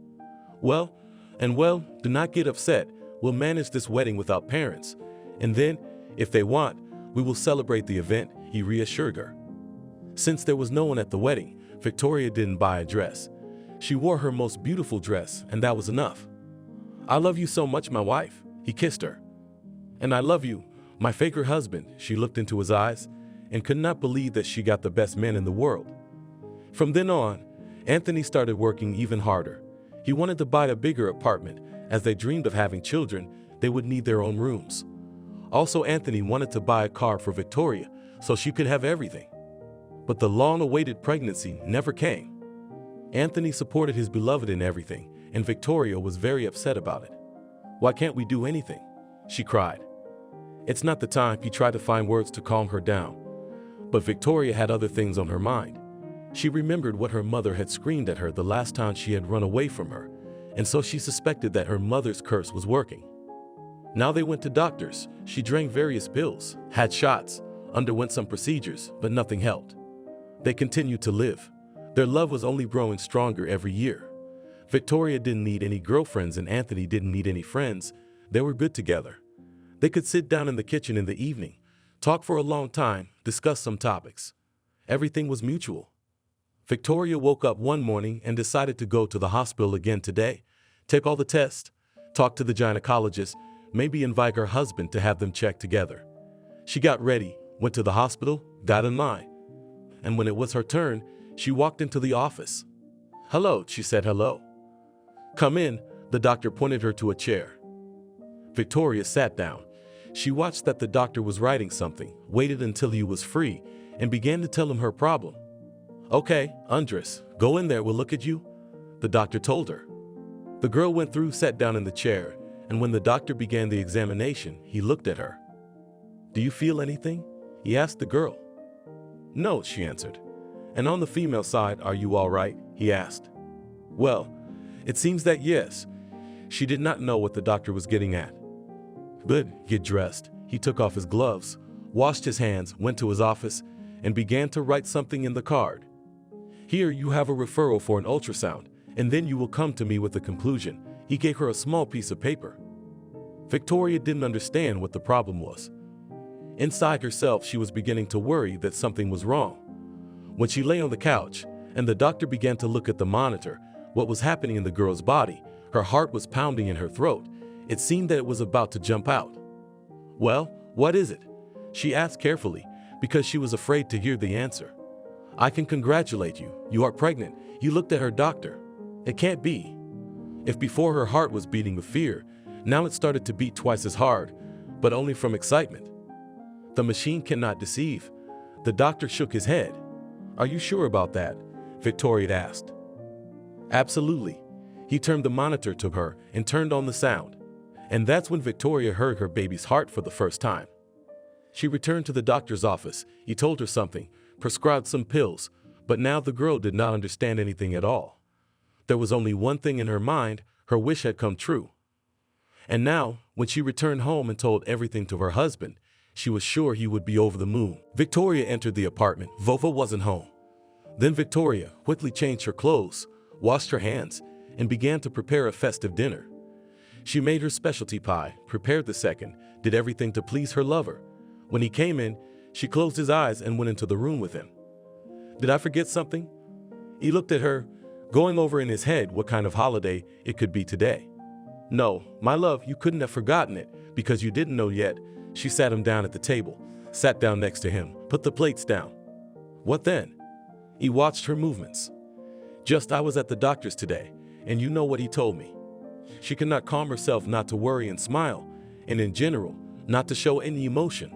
[SPEAKER 2] Well, do not get upset. We'll manage this wedding without parents. And then, if they want, we will celebrate the event," he reassured her. Since there was no one at the wedding, Victoria didn't buy a dress. She wore her most beautiful dress, and that was enough. "I love you so much, my wife," he kissed her. "And I love you, my favorite husband." She looked into his eyes and could not believe that she got the best man in the world. From then on, Anthony started working even harder. He wanted to buy a bigger apartment. As they dreamed of having children, they would need their own rooms. Also, Anthony wanted to buy a car for Victoria so she could have everything. But the long-awaited pregnancy never came. Anthony supported his beloved in everything, and Victoria was very upset about it. "Why can't we do anything?" she cried. "It's not the time." He tried to find words to calm her down. But Victoria had other things on her mind. She remembered what her mother had screamed at her the last time she had run away from her, and so she suspected that her mother's curse was working. Now they went to doctors. She drank various pills, had shots, underwent some procedures, but nothing helped. They continued to live. Their love was only growing stronger every year. Victoria didn't need any girlfriends and Anthony didn't need any friends. They were good together. They could sit down in the kitchen in the evening, talk for a long time, discuss some topics. Everything was mutual. Victoria woke up one morning and decided to go to the hospital again today, take all the tests, talk to the gynecologist, maybe invite her husband to have them checked together. She got ready, went to the hospital, got in line. And when it was her turn, she walked into the office. "Hello," she said. "Hello." "Come in." The doctor pointed her to a chair. Victoria sat down. She watched that the doctor was writing something, waited until he was free, and began to tell him her problem. "Okay, Andres, go in there, we'll look at you," the doctor told her. The girl went through, sat down in the chair, and when the doctor began the examination, he looked at her. "Do you feel anything?" he asked the girl. "No," she answered. "And on the female side, are you all right?" he asked. Well, it seems that yes. She did not know what the doctor was getting at. Good, get dressed. He took off his gloves, washed his hands, went to his office, and began to write something in the card. "Here you have a referral for an ultrasound, and then you will come to me with the conclusion." He gave her a small piece of paper. Victoria didn't understand what the problem was. Inside herself, she was beginning to worry that something was wrong. When she lay on the couch, and the doctor began to look at the monitor, what was happening in the girl's body, her heart was pounding in her throat. It seemed that it was about to jump out. "Well, what is it?" she asked carefully, because she was afraid to hear the answer. "I can congratulate you. You are pregnant." He looked at her doctor. It can't be. If before her heart was beating with fear, now it started to beat twice as hard, but only from excitement. The machine cannot deceive. The doctor shook his head. "Are you sure about that?" Victoria asked. "Absolutely." He turned the monitor to her and turned on the sound. And that's when Victoria heard her baby's heart for the first time. She returned to the doctor's office. He told her something, prescribed some pills, but now the girl did not understand anything at all. There was only one thing in her mind: her wish had come true. And now, when she returned home and told everything to her husband, she was sure he would be over the moon. Victoria entered the apartment. Vova wasn't home. Then Victoria quickly changed her clothes, washed her hands, and began to prepare a festive dinner. She made her specialty pie, prepared the second, did everything to please her lover. When he came in, she closed his eyes and went into the room with him. "Did I forget something?" He looked at her, going over in his head what kind of holiday it could be today. "No, my love, you couldn't have forgotten it, because you didn't know yet." She sat him down at the table, sat down next to him, put the plates down. "What then?" He watched her movements. "I was at the doctor's today, and you know what he told me." She could not calm herself not to worry and smile, and in general, not to show any emotion.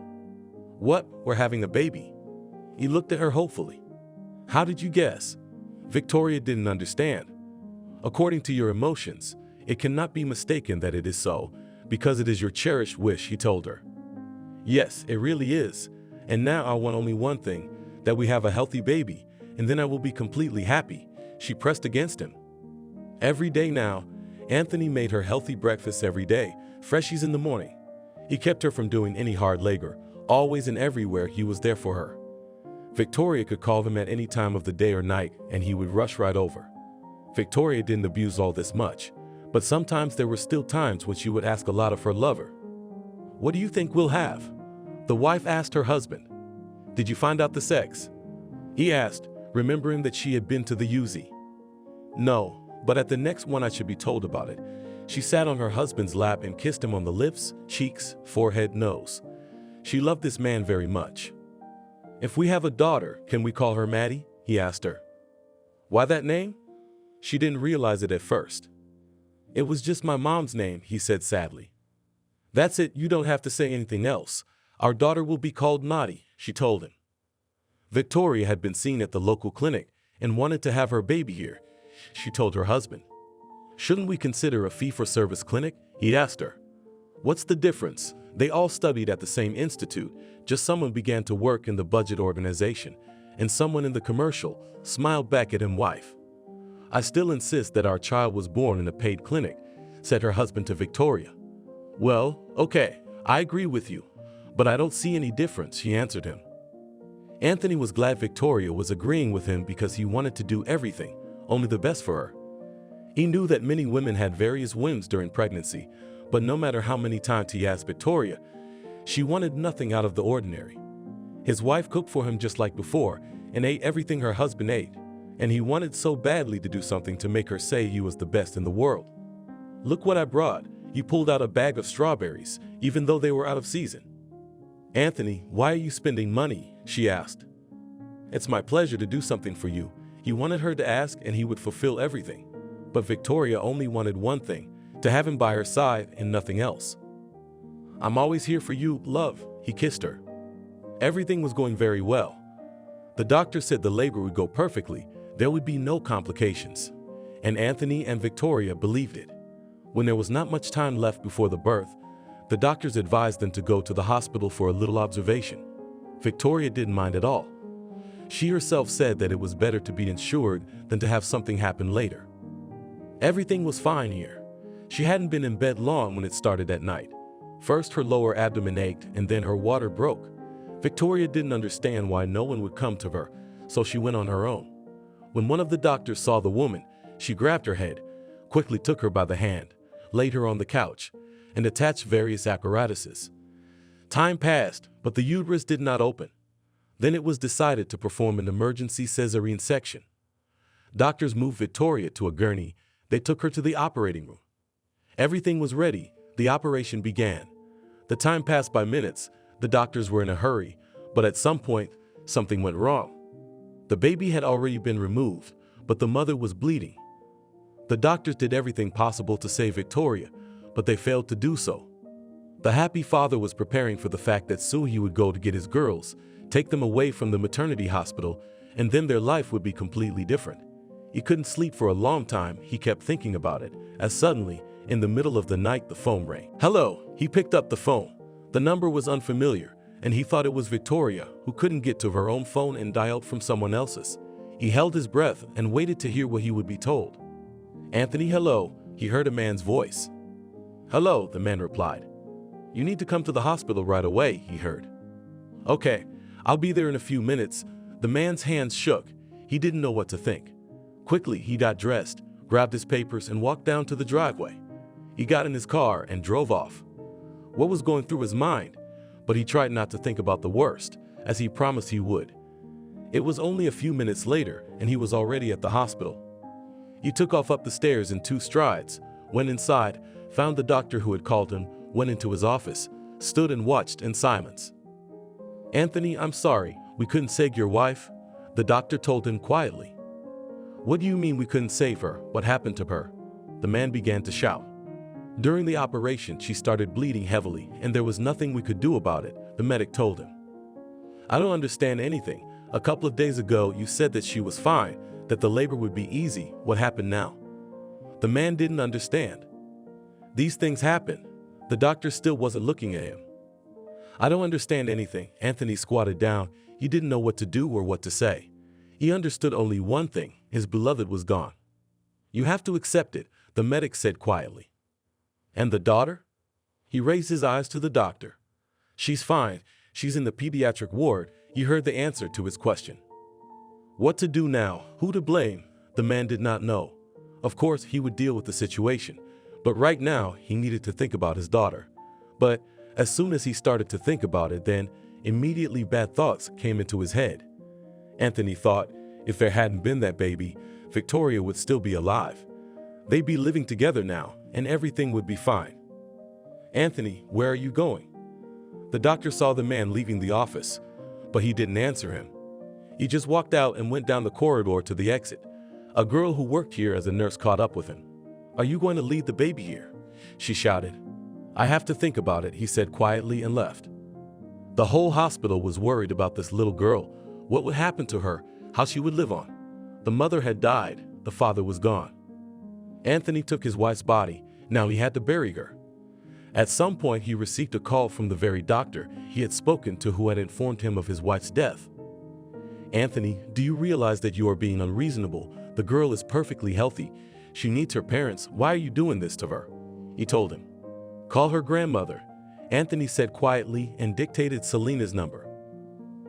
[SPEAKER 2] "What, we're having a baby?" He looked at her hopefully. "How did you guess?" Victoria didn't understand. "According to your emotions, it cannot be mistaken that it is so, because it is your cherished wish," he told her. "Yes, it really is. And now I want only one thing, that we have a healthy baby, and then I will be completely happy." She pressed against him. Every day now, Anthony made her healthy breakfast every day, freshies in the morning. He kept her from doing any hard labor. Always and everywhere he was there for her. Victoria could call him at any time of the day or night, and he would rush right over. Victoria didn't abuse all this much, but sometimes there were still times when she would ask a lot of her lover. "What do you think we'll have?" the wife asked her husband. "Did you find out the sex?" he asked, remembering that she had been to the UZ. "No, but at the next one I should be told about it." She sat on her husband's lap and kissed him on the lips, cheeks, forehead, nose. She loved this man very much. "If we have a daughter, can we call her Maddie?" he asked her. "Why that name?" She didn't realize it at first. "It was just my mom's name," he said sadly. "That's it, you don't have to say anything else. Our daughter will be called Maddie," she told him. Victoria had been seen at the local clinic and wanted to have her baby here. She told her husband. "Shouldn't we consider a fee-for-service clinic?" he asked her. "What's the difference? They all studied at the same institute, just someone began to work in the budget organization, and someone in the commercial," smiled back at him wife. "I still insist that our child was born in a paid clinic," said her husband to Victoria. "Well, okay, I agree with you, but I don't see any difference," she answered him. Anthony was glad Victoria was agreeing with him because he wanted to do everything, only the best for her. He knew that many women had various whims during pregnancy, but no matter how many times he asked Victoria, she wanted nothing out of the ordinary. His wife cooked for him just like before and ate everything her husband ate, and he wanted so badly to do something to make her say he was the best in the world. "Look what I brought." He pulled out a bag of strawberries, even though they were out of season. "Anthony, why are you spending money?" she asked. "It's my pleasure to do something for you." He wanted her to ask and he would fulfill everything. But Victoria only wanted one thing, to have him by her side and nothing else. "I'm always here for you, love," he kissed her. Everything was going very well. The doctor said the labor would go perfectly, there would be no complications. And Anthony and Victoria believed it. When there was not much time left before the birth, the doctors advised them to go to the hospital for a little observation. Victoria didn't mind at all. She herself said that it was better to be insured than to have something happen later. Everything was fine here. She hadn't been in bed long when it started at night. First her lower abdomen ached and then her water broke. Victoria didn't understand why no one would come to her, so she went on her own. When one of the doctors saw the woman, she grabbed her head, quickly took her by the hand, laid her on the couch, and attached various apparatuses. Time passed, but the uterus did not open. Then it was decided to perform an emergency cesarean section. Doctors moved Victoria to a gurney. They took her to the operating room. Everything was ready. The operation began. The time passed by minutes. The doctors were in a hurry, but at some point, something went wrong. The baby had already been removed, but the mother was bleeding. The doctors did everything possible to save Victoria, but they failed to do so. The happy father was preparing for the fact that soon he would go to get his girls, take them away from the maternity hospital, and then their life would be completely different. He couldn't sleep for a long time. He kept thinking about it, as suddenly, in the middle of the night, the phone rang. "Hello," he picked up the phone. The number was unfamiliar, and he thought it was Victoria, who couldn't get to her own phone and dialed from someone else's. He held his breath and waited to hear what he would be told. "Anthony, hello," he heard a man's voice. "Hello," the man replied. "You need to come to the hospital right away," he heard. "Okay, I'll be there in a few minutes." The man's hands shook. He didn't know what to think. Quickly, he got dressed, grabbed his papers, and walked down to the driveway. He got in his car and drove off. What was going through his mind? But he tried not to think about the worst, as he promised he would. It was only a few minutes later, and he was already at the hospital. He took off up the stairs in 2 strides, went inside, found the doctor who had called him, went into his office, stood and watched in silence. "Anthony, I'm sorry, we couldn't save your wife," the doctor told him quietly. "What do you mean we couldn't save her? What happened to her?" The man began to shout. "During the operation, she started bleeding heavily, and there was nothing we could do about it," the medic told him. "I don't understand anything. A couple of days ago, you said that she was fine, that the labor would be easy. What happened now?" The man didn't understand. "These things happen." The doctor still wasn't looking at him. "I don't understand anything." Anthony squatted down. He didn't know what to do or what to say. He understood only one thing: his beloved was gone. "You have to accept it," the medic said quietly. "And the daughter?" He raised his eyes to the doctor. "She's fine. She's in the pediatric ward." He heard the answer to his question. What to do now? Who to blame? The man did not know. Of course, he would deal with the situation, but right now he needed to think about his daughter. But as soon as he started to think about it, then immediately bad thoughts came into his head. Anthony thought if there hadn't been that baby, Victoria would still be alive. They'd be living together now, and everything would be fine. "Anthony, where are you going?" The doctor saw the man leaving the office, but he didn't answer him. He just walked out and went down the corridor to the exit. A girl who worked here as a nurse caught up with him. "Are you going to leave the baby here?" she shouted. "I have to think about it," he said quietly and left. The whole hospital was worried about this little girl. What would happen to her? How she would live on? The mother had died. The father was gone. Anthony took his wife's body. Now he had to bury her. At some point, he received a call from the very doctor he had spoken to who had informed him of his wife's death. "Anthony, do you realize that you are being unreasonable? The girl is perfectly healthy. She needs her parents. Why are you doing this to her?" He told him. "Call her grandmother," Anthony said quietly and dictated Selena's number.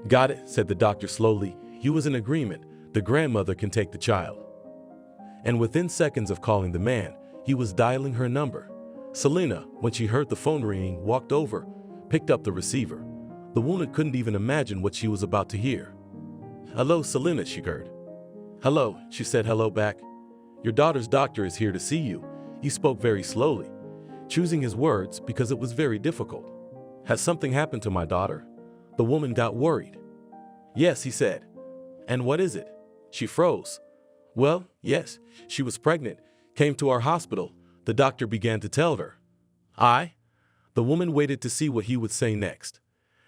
[SPEAKER 2] "Got it," said the doctor slowly. He was in agreement. The grandmother can take the child. And within seconds of calling the man, he was dialing her number. Selena, when she heard the phone ringing, walked over, picked up the receiver. The woman couldn't even imagine what she was about to hear. "Hello, Selena," she heard. "Hello," she said hello back. "Your daughter's doctor is here to see you." He spoke very slowly, choosing his words because it was very difficult. "Has something happened to my daughter?" The woman got worried. "Yes," he said. "And what is it?" She froze. Well, yes, she was pregnant, came to our hospital. The doctor began to tell her. The woman waited to see what he would say next.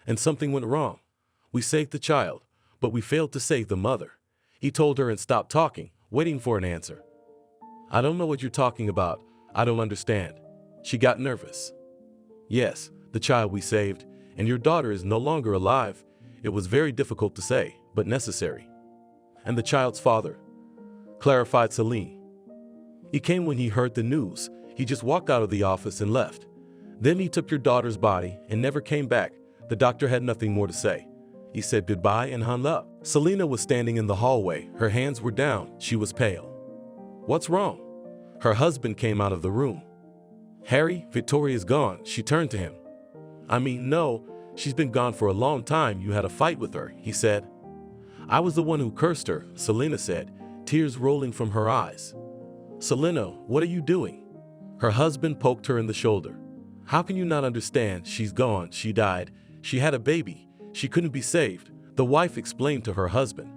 [SPEAKER 2] And something went wrong. We saved the child, but we failed to save the mother. He told her and stopped talking, waiting for an answer. I don't know what you're talking about. I don't understand. She got nervous. Yes, the child we saved, and your daughter is no longer alive. It was very difficult to say, but necessary. And the child's father, clarified Celine. He came when he heard the news. He just walked out of the office and left. Then he took your daughter's body and never came back. The doctor had nothing more to say. He said goodbye and hung up. Selena was standing in the hallway. Her hands were down. She was pale. What's wrong? Her husband came out of the room. Harry, Victoria's gone. She turned to him. I mean, no, she's been gone for a long time. You had a fight with her, he said. I was the one who cursed her, Selena said, tears rolling from her eyes. Selena, what are you doing? Her husband poked her in the shoulder. How can you not understand? She's gone. She died. She had a baby. She couldn't be saved, the wife explained to her husband.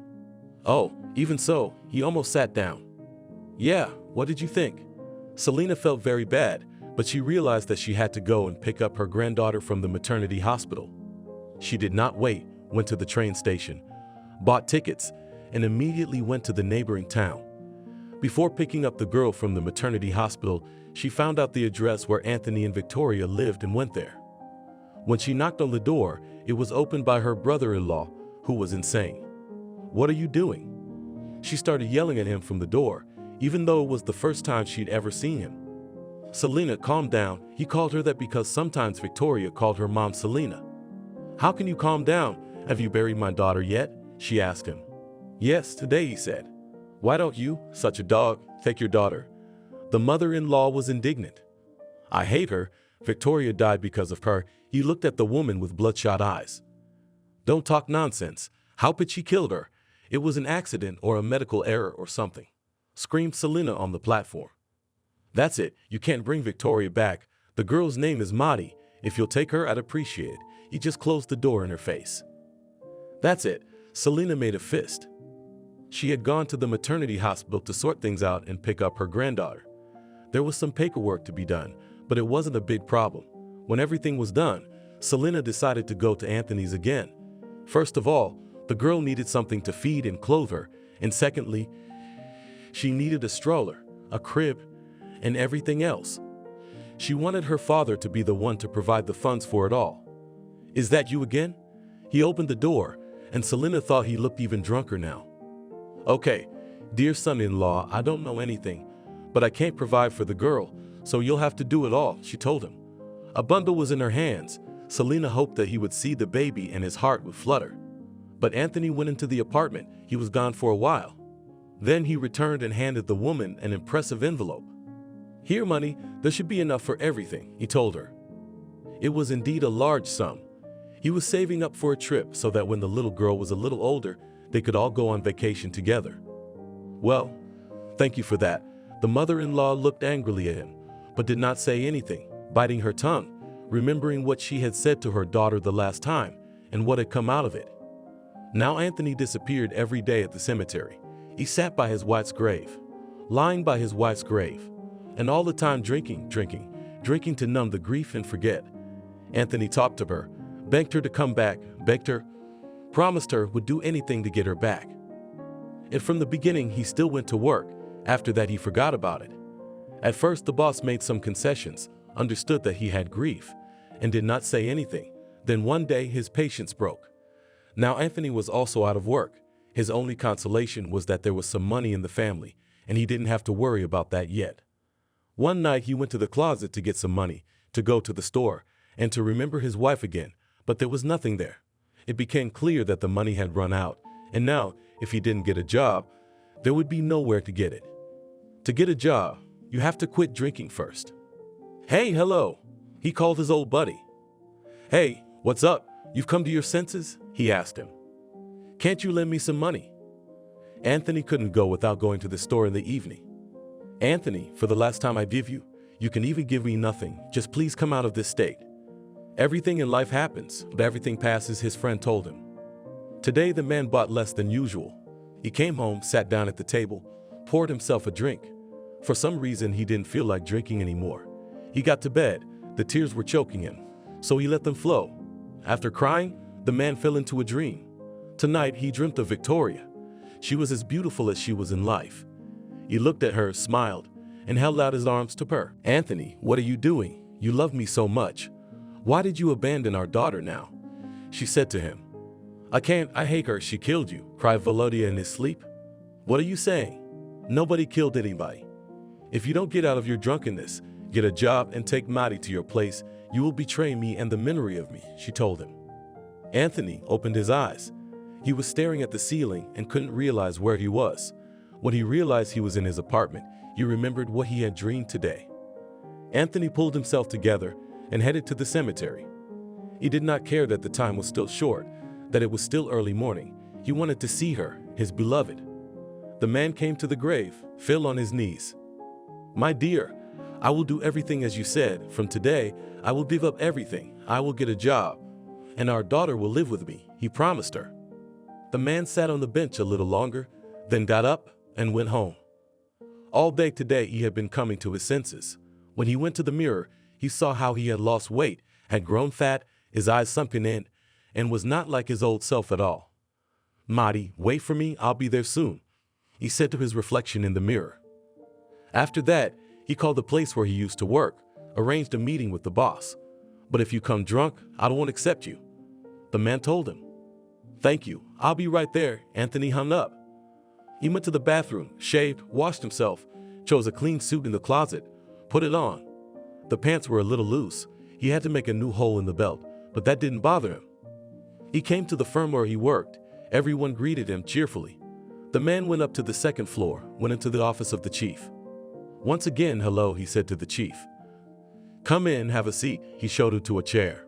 [SPEAKER 2] Oh, even so, he almost sat down. Yeah, what did you think? Selena felt very bad, but she realized that she had to go and pick up her granddaughter from the maternity hospital. She did not wait, went to the train station, bought tickets, and immediately went to the neighboring town. Before picking up the girl from the maternity hospital, she found out the address where Anthony and Victoria lived and went there. When she knocked on the door, it was opened by her brother-in-law, who was insane. What are you doing? She started yelling at him from the door, even though it was the first time she'd ever seen him. Selena, calm down. He called her that because sometimes Victoria called her mom Selena. How can you calm down? Have you buried my daughter yet? She asked him. Yes, today, he said. Why don't you, such a dog, take your daughter? The mother-in-law was indignant. I hate her. Victoria died because of her. He looked at the woman with bloodshot eyes. Don't talk nonsense. How could she kill her? It was an accident or a medical error or something, screamed Selena on the platform. That's it. You can't bring Victoria back. The girl's name is Maddie. If you'll take her, I'd appreciate it. He just closed the door in her face. That's it. Selena made a fist. She had gone to the maternity hospital to sort things out and pick up her granddaughter. There was some paperwork to be done, but it wasn't a big problem. When everything was done, Selena decided to go to Anthony's again. First of all, the girl needed something to feed and clothe her, and secondly, she needed a stroller, a crib, and everything else. She wanted her father to be the one to provide the funds for it all. Is that you again? He opened the door, and Selena thought he looked even drunker now. Okay, dear son-in-law, I don't know anything, but I can't provide for the girl, so you'll have to do it all, she told him. A bundle was in her hands. Selena hoped that he would see the baby and his heart would flutter. But Anthony went into the apartment. He was gone for a while. Then he returned and handed the woman an impressive envelope. Here, money, there should be enough for everything, he told her. It was indeed a large sum. He was saving up for a trip so that when the little girl was a little older, they could all go on vacation together. Well, thank you for that. The mother-in-law looked angrily at him, but did not say anything, biting her tongue, remembering what she had said to her daughter the last time and what had come out of it. Now Anthony disappeared every day at the cemetery. He sat by his wife's grave, lying by his wife's grave, and all the time drinking to numb the grief and forget. Anthony talked to her, begged her to come back, begged her, promised her would do anything to get her back. And from the beginning, he still went to work. After that, he forgot about it. At first, the boss made some concessions, understood that he had grief, and did not say anything. Then one day, his patience broke. Now Anthony was also out of work. His only consolation was that there was some money in the family, and he didn't have to worry about that yet. One night, he went to the closet to get some money, to go to the store, and to remember his wife again, but there was nothing there. It became clear that the money had run out, and now, if he didn't get a job, there would be nowhere to get it. To get a job, you have to quit drinking first. Hey, hello, he called his old buddy. Hey, what's up? You've come to your senses? He asked him. Can't you lend me some money? Anthony couldn't go without going to the store in the evening. Anthony, for the last time I give you, you can even give me nothing. Just please come out of this state. Everything in life happens, but everything passes, his friend told him. Today, the man bought less than usual. He came home, sat down at the table, poured himself a drink. For some reason, he didn't feel like drinking anymore. He got to bed. The tears were choking him, so he let them flow. After crying, the man fell into a dream. Tonight, he dreamt of Victoria. She was as beautiful as she was in life. He looked at her, smiled, and held out his arms to her. "Anthony, what are you doing? You love me so much. Why did you abandon our daughter now?" She said to him. "I can't, I hate her, she killed you," cried Volodya in his sleep. "What are you saying? Nobody killed anybody. If you don't get out of your drunkenness, get a job and take Madi to your place, you will betray me and the memory of me," she told him. Anthony opened his eyes. He was staring at the ceiling and couldn't realize where he was. When he realized he was in his apartment, he remembered what he had dreamed today. Anthony pulled himself together and headed to the cemetery. He did not care that the time was still short, that it was still early morning. He wanted to see her, his beloved. The man came to the grave, fell on his knees. "My dear, I will do everything as you said. From today, I will give up everything. I will get a job, and our daughter will live with me," he promised her. The man sat on the bench a little longer, then got up and went home. All day today, he had been coming to his senses. When he went to the mirror, he saw how he had lost weight, had grown fat, his eyes sunken in, and was not like his old self at all. "Madi, wait for me, I'll be there soon," he said to his reflection in the mirror. After that, he called the place where he used to work, arranged a meeting with the boss. "But if you come drunk, I won't accept you," the man told him. "Thank you, I'll be right there," Anthony hung up. He went to the bathroom, shaved, washed himself, chose a clean suit in the closet, put it on. The pants were a little loose. He had to make a new hole in the belt, but that didn't bother him. He came to the firm where he worked. Everyone greeted him cheerfully. The man went up to the second floor, went into the office of the chief. Once again, "Hello," he said to the chief. "Come in, have a seat," he showed him to a chair.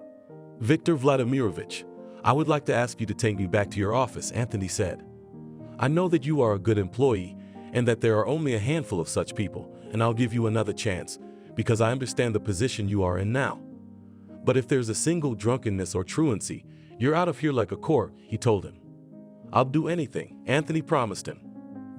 [SPEAKER 2] "Viktor Vladimirovich, I would like to ask you to take me back to your office," Anthony said. "I know that you are a good employee and that there are only a handful of such people, and I'll give you another chance because I understand the position you are in now. But if there's a single drunkenness or truancy, you're out of here like a cork," he told him. "I'll do anything," Anthony promised him.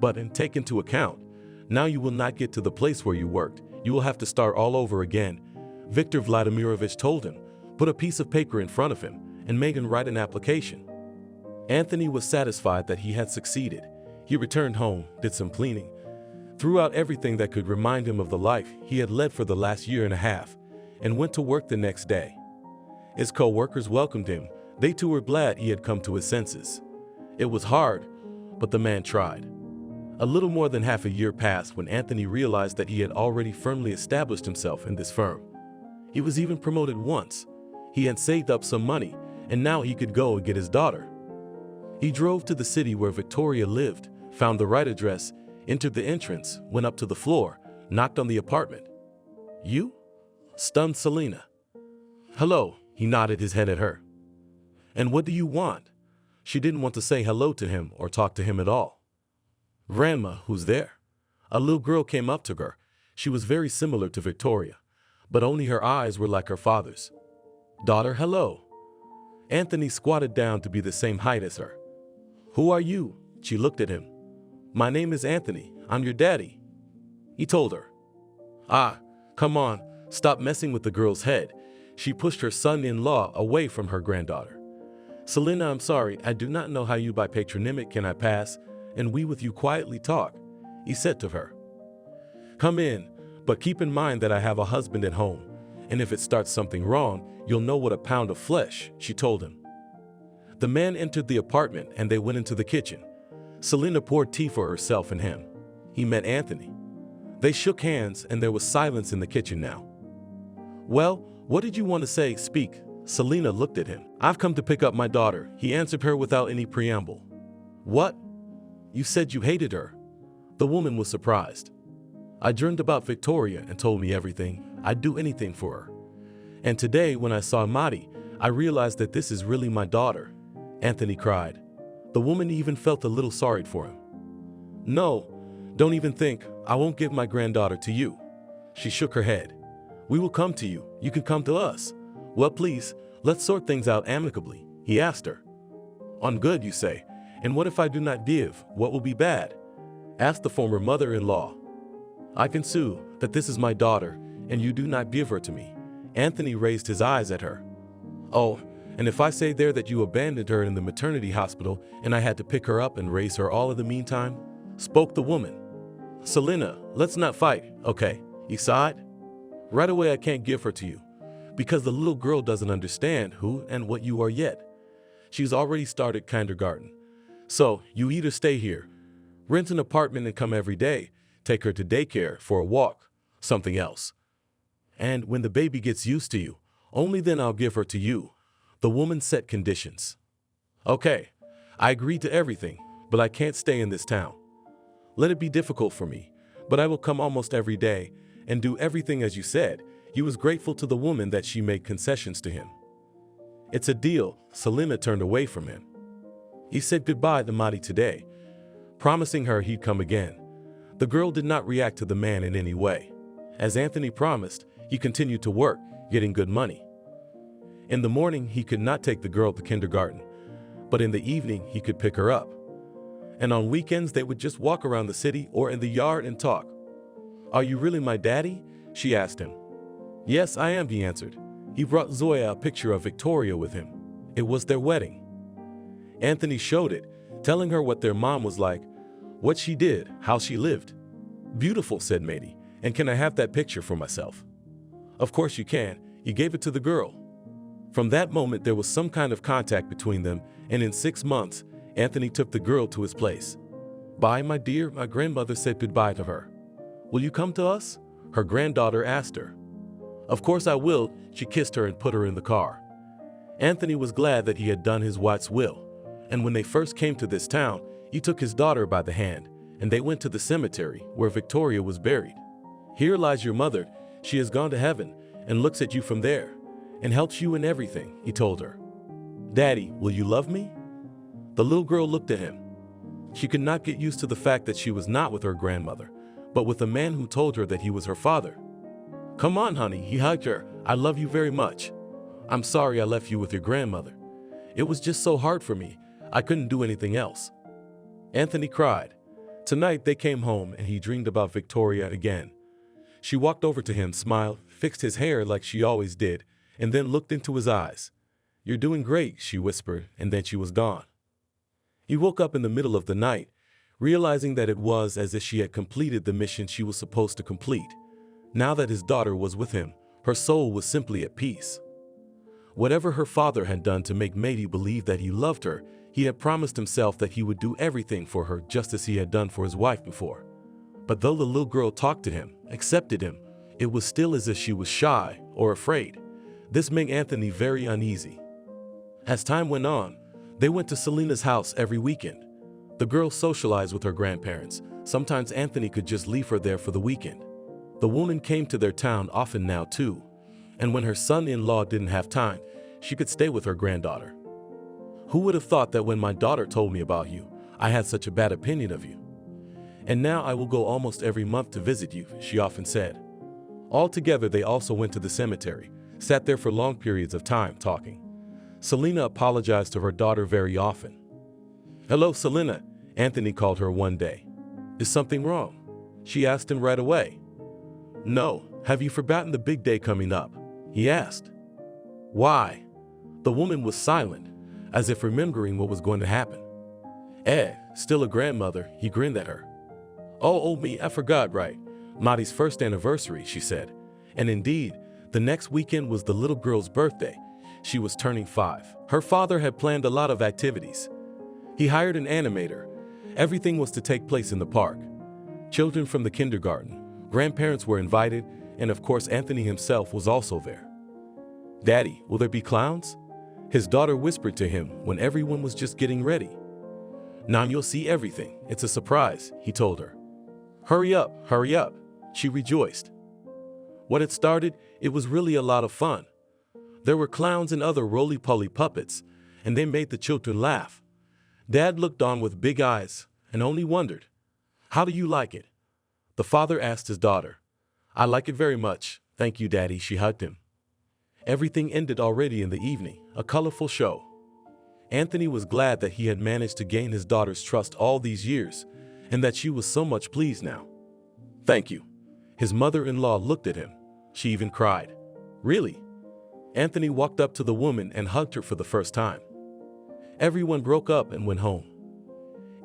[SPEAKER 2] "But take into account, now you will not get to the place where you worked. You will have to start all over again," Viktor Vladimirovich told him, put a piece of paper in front of him, and made him write an application. Anthony was satisfied that he had succeeded. He returned home, did some cleaning, threw out everything that could remind him of the life he had led for the last year and a half, and went to work the next day. His co-workers welcomed him. They too were glad he had come to his senses. It was hard, but the man tried. A little more than half a year passed when Anthony realized that he had already firmly established himself in this firm. He was even promoted once. He had saved up some money, and now he could go and get his daughter. He drove to the city where Victoria lived, found the right address, entered the entrance, went up to the floor, knocked on the apartment. "You?" stunned Selena. "Hello," he nodded his head at her. "And what do you want?" She didn't want to say hello to him or talk to him at all. "Grandma, who's there?" A little girl came up to her. She was very similar to Victoria, but only her eyes were like her father's. "Daughter, hello." Anthony squatted down to be the same height as her. "Who are you?" She looked at him. "My name is Anthony. I'm your daddy," he told her. "Ah, come on, stop messing with the girl's head." She pushed her son-in-law away from her granddaughter. "Selena, I'm sorry, I do not know how you by patronymic can I pass, and we with you quietly talk," he said to her. "Come in, but keep in mind that I have a husband at home, and if it starts something wrong, you'll know what a pound of flesh," she told him. The man entered the apartment and they went into the kitchen. Selena poured tea for herself and him. He met Anthony. They shook hands and there was silence in the kitchen now. "Well, what did you want to say? Speak." Selena looked at him. "I've come to pick up my daughter," he answered her without any preamble. "What? You said you hated her." The woman was surprised. "I dreamed about Victoria and told me everything. I'd do anything for her. And today when I saw Madi, I realized that this is really my daughter." Anthony cried. The woman even felt a little sorry for him. "No, don't even think. I won't give my granddaughter to you." She shook her head. "We will come to you. You can come to us." "Well, please, let's sort things out amicably," he asked her. "On good, you say? And what if I do not give? What will be bad?" asked the former mother-in-law. I can sue that this is my daughter, and you do not give her to me. Anthony raised his eyes at her. Oh, and if I say there that you abandoned her in the maternity hospital and I had to pick her up and raise her all in the meantime? Spoke the woman. Selena, let's not fight, okay? You saw it? Right away I can't give her to you, because the little girl doesn't understand who and what you are yet. She's already started kindergarten. So you either stay here, rent an apartment and come every day, take her to daycare for a walk, something else. And when the baby gets used to you, only then I'll give her to you. The woman set conditions. Okay, I agreed to everything, but I can't stay in this town. Let it be difficult for me, but I will come almost every day and do everything as you said. He was grateful to the woman that she made concessions to him. It's a deal. Selena turned away from him. He said goodbye to Madi today, promising her he'd come again. The girl did not react to the man in any way. As Anthony promised, he continued to work, getting good money. In the morning, he could not take the girl to kindergarten, but in the evening, he could pick her up. And on weekends, they would just walk around the city or in the yard and talk. Are you really my daddy? She asked him. Yes, I am, he answered. He brought Zoya a picture of Victoria with him. It was their wedding. Anthony showed it, telling her what their mom was like, what she did, how she lived. Beautiful, said Mady, and can I have that picture for myself? Of course you can. He gave it to the girl. From that moment, there was some kind of contact between them, and in 6 months, Anthony took the girl to his place. Bye, my dear, my grandmother said goodbye to her. Will you come to us? Her granddaughter asked her. Of course I will. She kissed her and put her in the car. Anthony was glad that he had done his wife's will, and when they first came to this town, he took his daughter by the hand, and they went to the cemetery where Victoria was buried. Here lies your mother. She has gone to heaven and looks at you from there and helps you in everything, he told her. Daddy, will you love me? The little girl looked at him. She could not get used to the fact that she was not with her grandmother, but with a man who told her that he was her father. Come on, honey, he hugged her. I love you very much. I'm sorry I left you with your grandmother. It was just so hard for me. I couldn't do anything else. Anthony cried. Tonight they came home and he dreamed about Victoria again. She walked over to him, smiled, fixed his hair like she always did, and then looked into his eyes. You're doing great, she whispered, and then she was gone. He woke up in the middle of the night, realizing that it was as if she had completed the mission she was supposed to complete. Now that his daughter was with him, her soul was simply at peace. Whatever her father had done to make Mady believe that he loved her, he had promised himself that he would do everything for her just as he had done for his wife before. But though the little girl talked to him, accepted him, it was still as if she was shy or afraid. This made Anthony very uneasy. As time went on, they went to Selena's house every weekend. The girl socialized with her grandparents. Sometimes Anthony could just leave her there for the weekend. The woman came to their town often now too, and when her son-in-law didn't have time, she could stay with her granddaughter. Who would have thought that when my daughter told me about you, I had such a bad opinion of you? And now I will go almost every month to visit you, she often said. Altogether, they also went to the cemetery, sat there for long periods of time talking. Selena apologized to her daughter very often. Hello, Selena, Anthony called her one day. Is something wrong? She asked him right away. No, have you forgotten the big day coming up? He asked. Why? The woman was silent, as if remembering what was going to happen. Still a grandmother, he grinned at her. Oh me, I forgot, right? Madi's first anniversary, she said. And indeed, the next weekend was the little girl's birthday. She was turning 5. Her father had planned a lot of activities. He hired an animator. Everything was to take place in the park. Children from the kindergarten, grandparents were invited, and of course Anthony himself was also there. Daddy, will there be clowns? His daughter whispered to him when everyone was just getting ready. Now you'll see everything. It's a surprise, he told her. Hurry up, she rejoiced. What had started, it was really a lot of fun. There were clowns and other roly-poly puppets, and they made the children laugh. Dad looked on with big eyes and only wondered, how do you like it? The father asked his daughter. I like it very much. Thank you, Daddy, she hugged him. Everything ended already in the evening, a colorful show. Anthony was glad that he had managed to gain his daughter's trust all these years, and that she was so much pleased now. Thank you. His mother-in-law looked at him. She even cried. Really? Anthony walked up to the woman and hugged her for the first time. Everyone broke up and went home.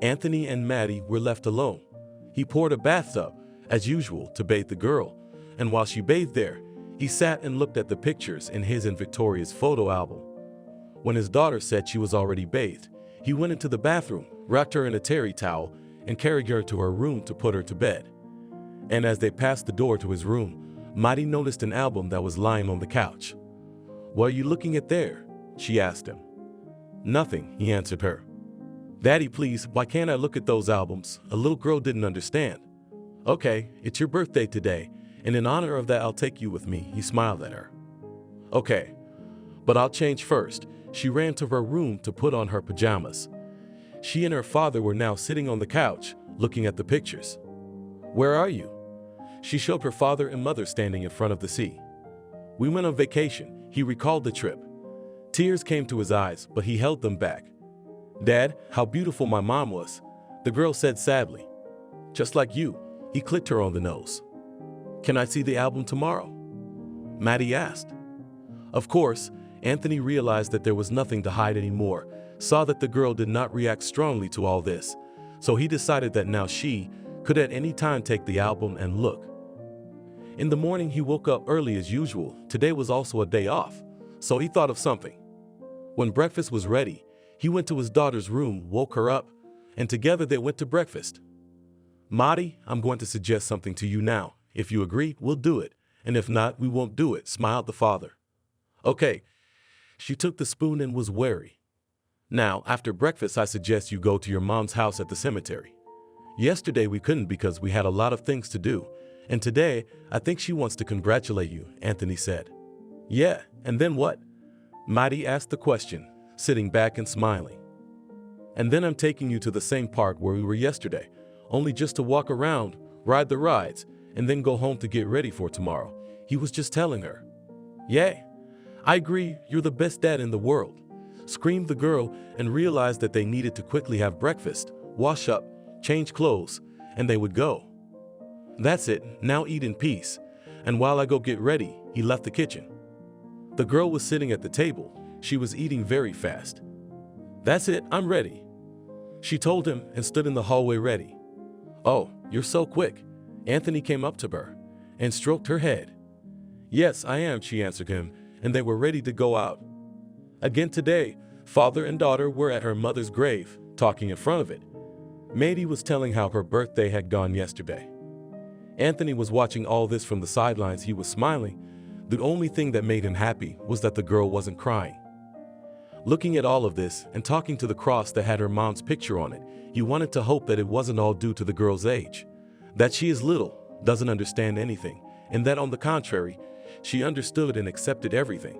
[SPEAKER 2] Anthony and Maddie were left alone. He poured a bathtub, as usual, to bathe the girl, and while she bathed there, he sat and looked at the pictures in his and Victoria's photo album. When his daughter said she was already bathed, he went into the bathroom, wrapped her in a terry towel, and carried her to her room to put her to bed. And as they passed the door to his room, Maddie noticed an album that was lying on the couch. "What are you looking at there?" she asked him. "Nothing," he answered her. "Daddy, please, why can't I look at those albums?" A little girl didn't understand. "Okay, it's your birthday today, and in honor of that I'll take you with me," he smiled at her. "Okay, but I'll change first." She ran to her room to put on her pajamas. She and her father were now sitting on the couch, looking at the pictures. "Where are you?" She showed her father and mother standing in front of the sea. "We went on vacation." He recalled the trip. Tears came to his eyes, but he held them back. "Dad, how beautiful my mom was," the girl said sadly. "Just like you," he clicked her on the nose. "Can I see the album tomorrow?" Maddie asked. Of course, Anthony realized that there was nothing to hide anymore, saw that the girl did not react strongly to all this, so he decided that now she could at any time take the album and look. In the morning, he woke up early as usual. Today was also a day off, so he thought of something. When breakfast was ready, he went to his daughter's room, woke her up, and together they went to breakfast. "Maddie, I'm going to suggest something to you now. If you agree, we'll do it, and if not, we won't do it," smiled the father. "Okay." She took the spoon and was wary. "Now, after breakfast, I suggest you go to your mom's house at the cemetery. Yesterday we couldn't because we had a lot of things to do, and today I think she wants to congratulate you," Anthony said. "Yeah, and then what?" Maddie asked the question, sitting back and smiling. "And then I'm taking you to the same park where we were yesterday, only just to walk around, ride the rides, and then go home to get ready for tomorrow," he was just telling her. "Yay! I agree, you're the best dad in the world," screamed the girl, and realized that they needed to quickly have breakfast, wash up, change clothes, and they would go. "That's it, now eat in peace, and while I go get ready," he left the kitchen. The girl was sitting at the table. She was eating very fast. "That's it, I'm ready," she told him and stood in the hallway ready. "Oh, you're so quick." Anthony came up to her and stroked her head. "Yes, I am," she answered him, and they were ready to go out. Again today, father and daughter were at her mother's grave, talking in front of it. Maddie was telling how her birthday had gone yesterday. Anthony was watching all this from the sidelines. He was smiling. The only thing that made him happy was that the girl wasn't crying. Looking at all of this and talking to the cross that had her mom's picture on it, he wanted to hope that it wasn't all due to the girl's age, that she is little, doesn't understand anything, and that on the contrary, she understood and accepted everything.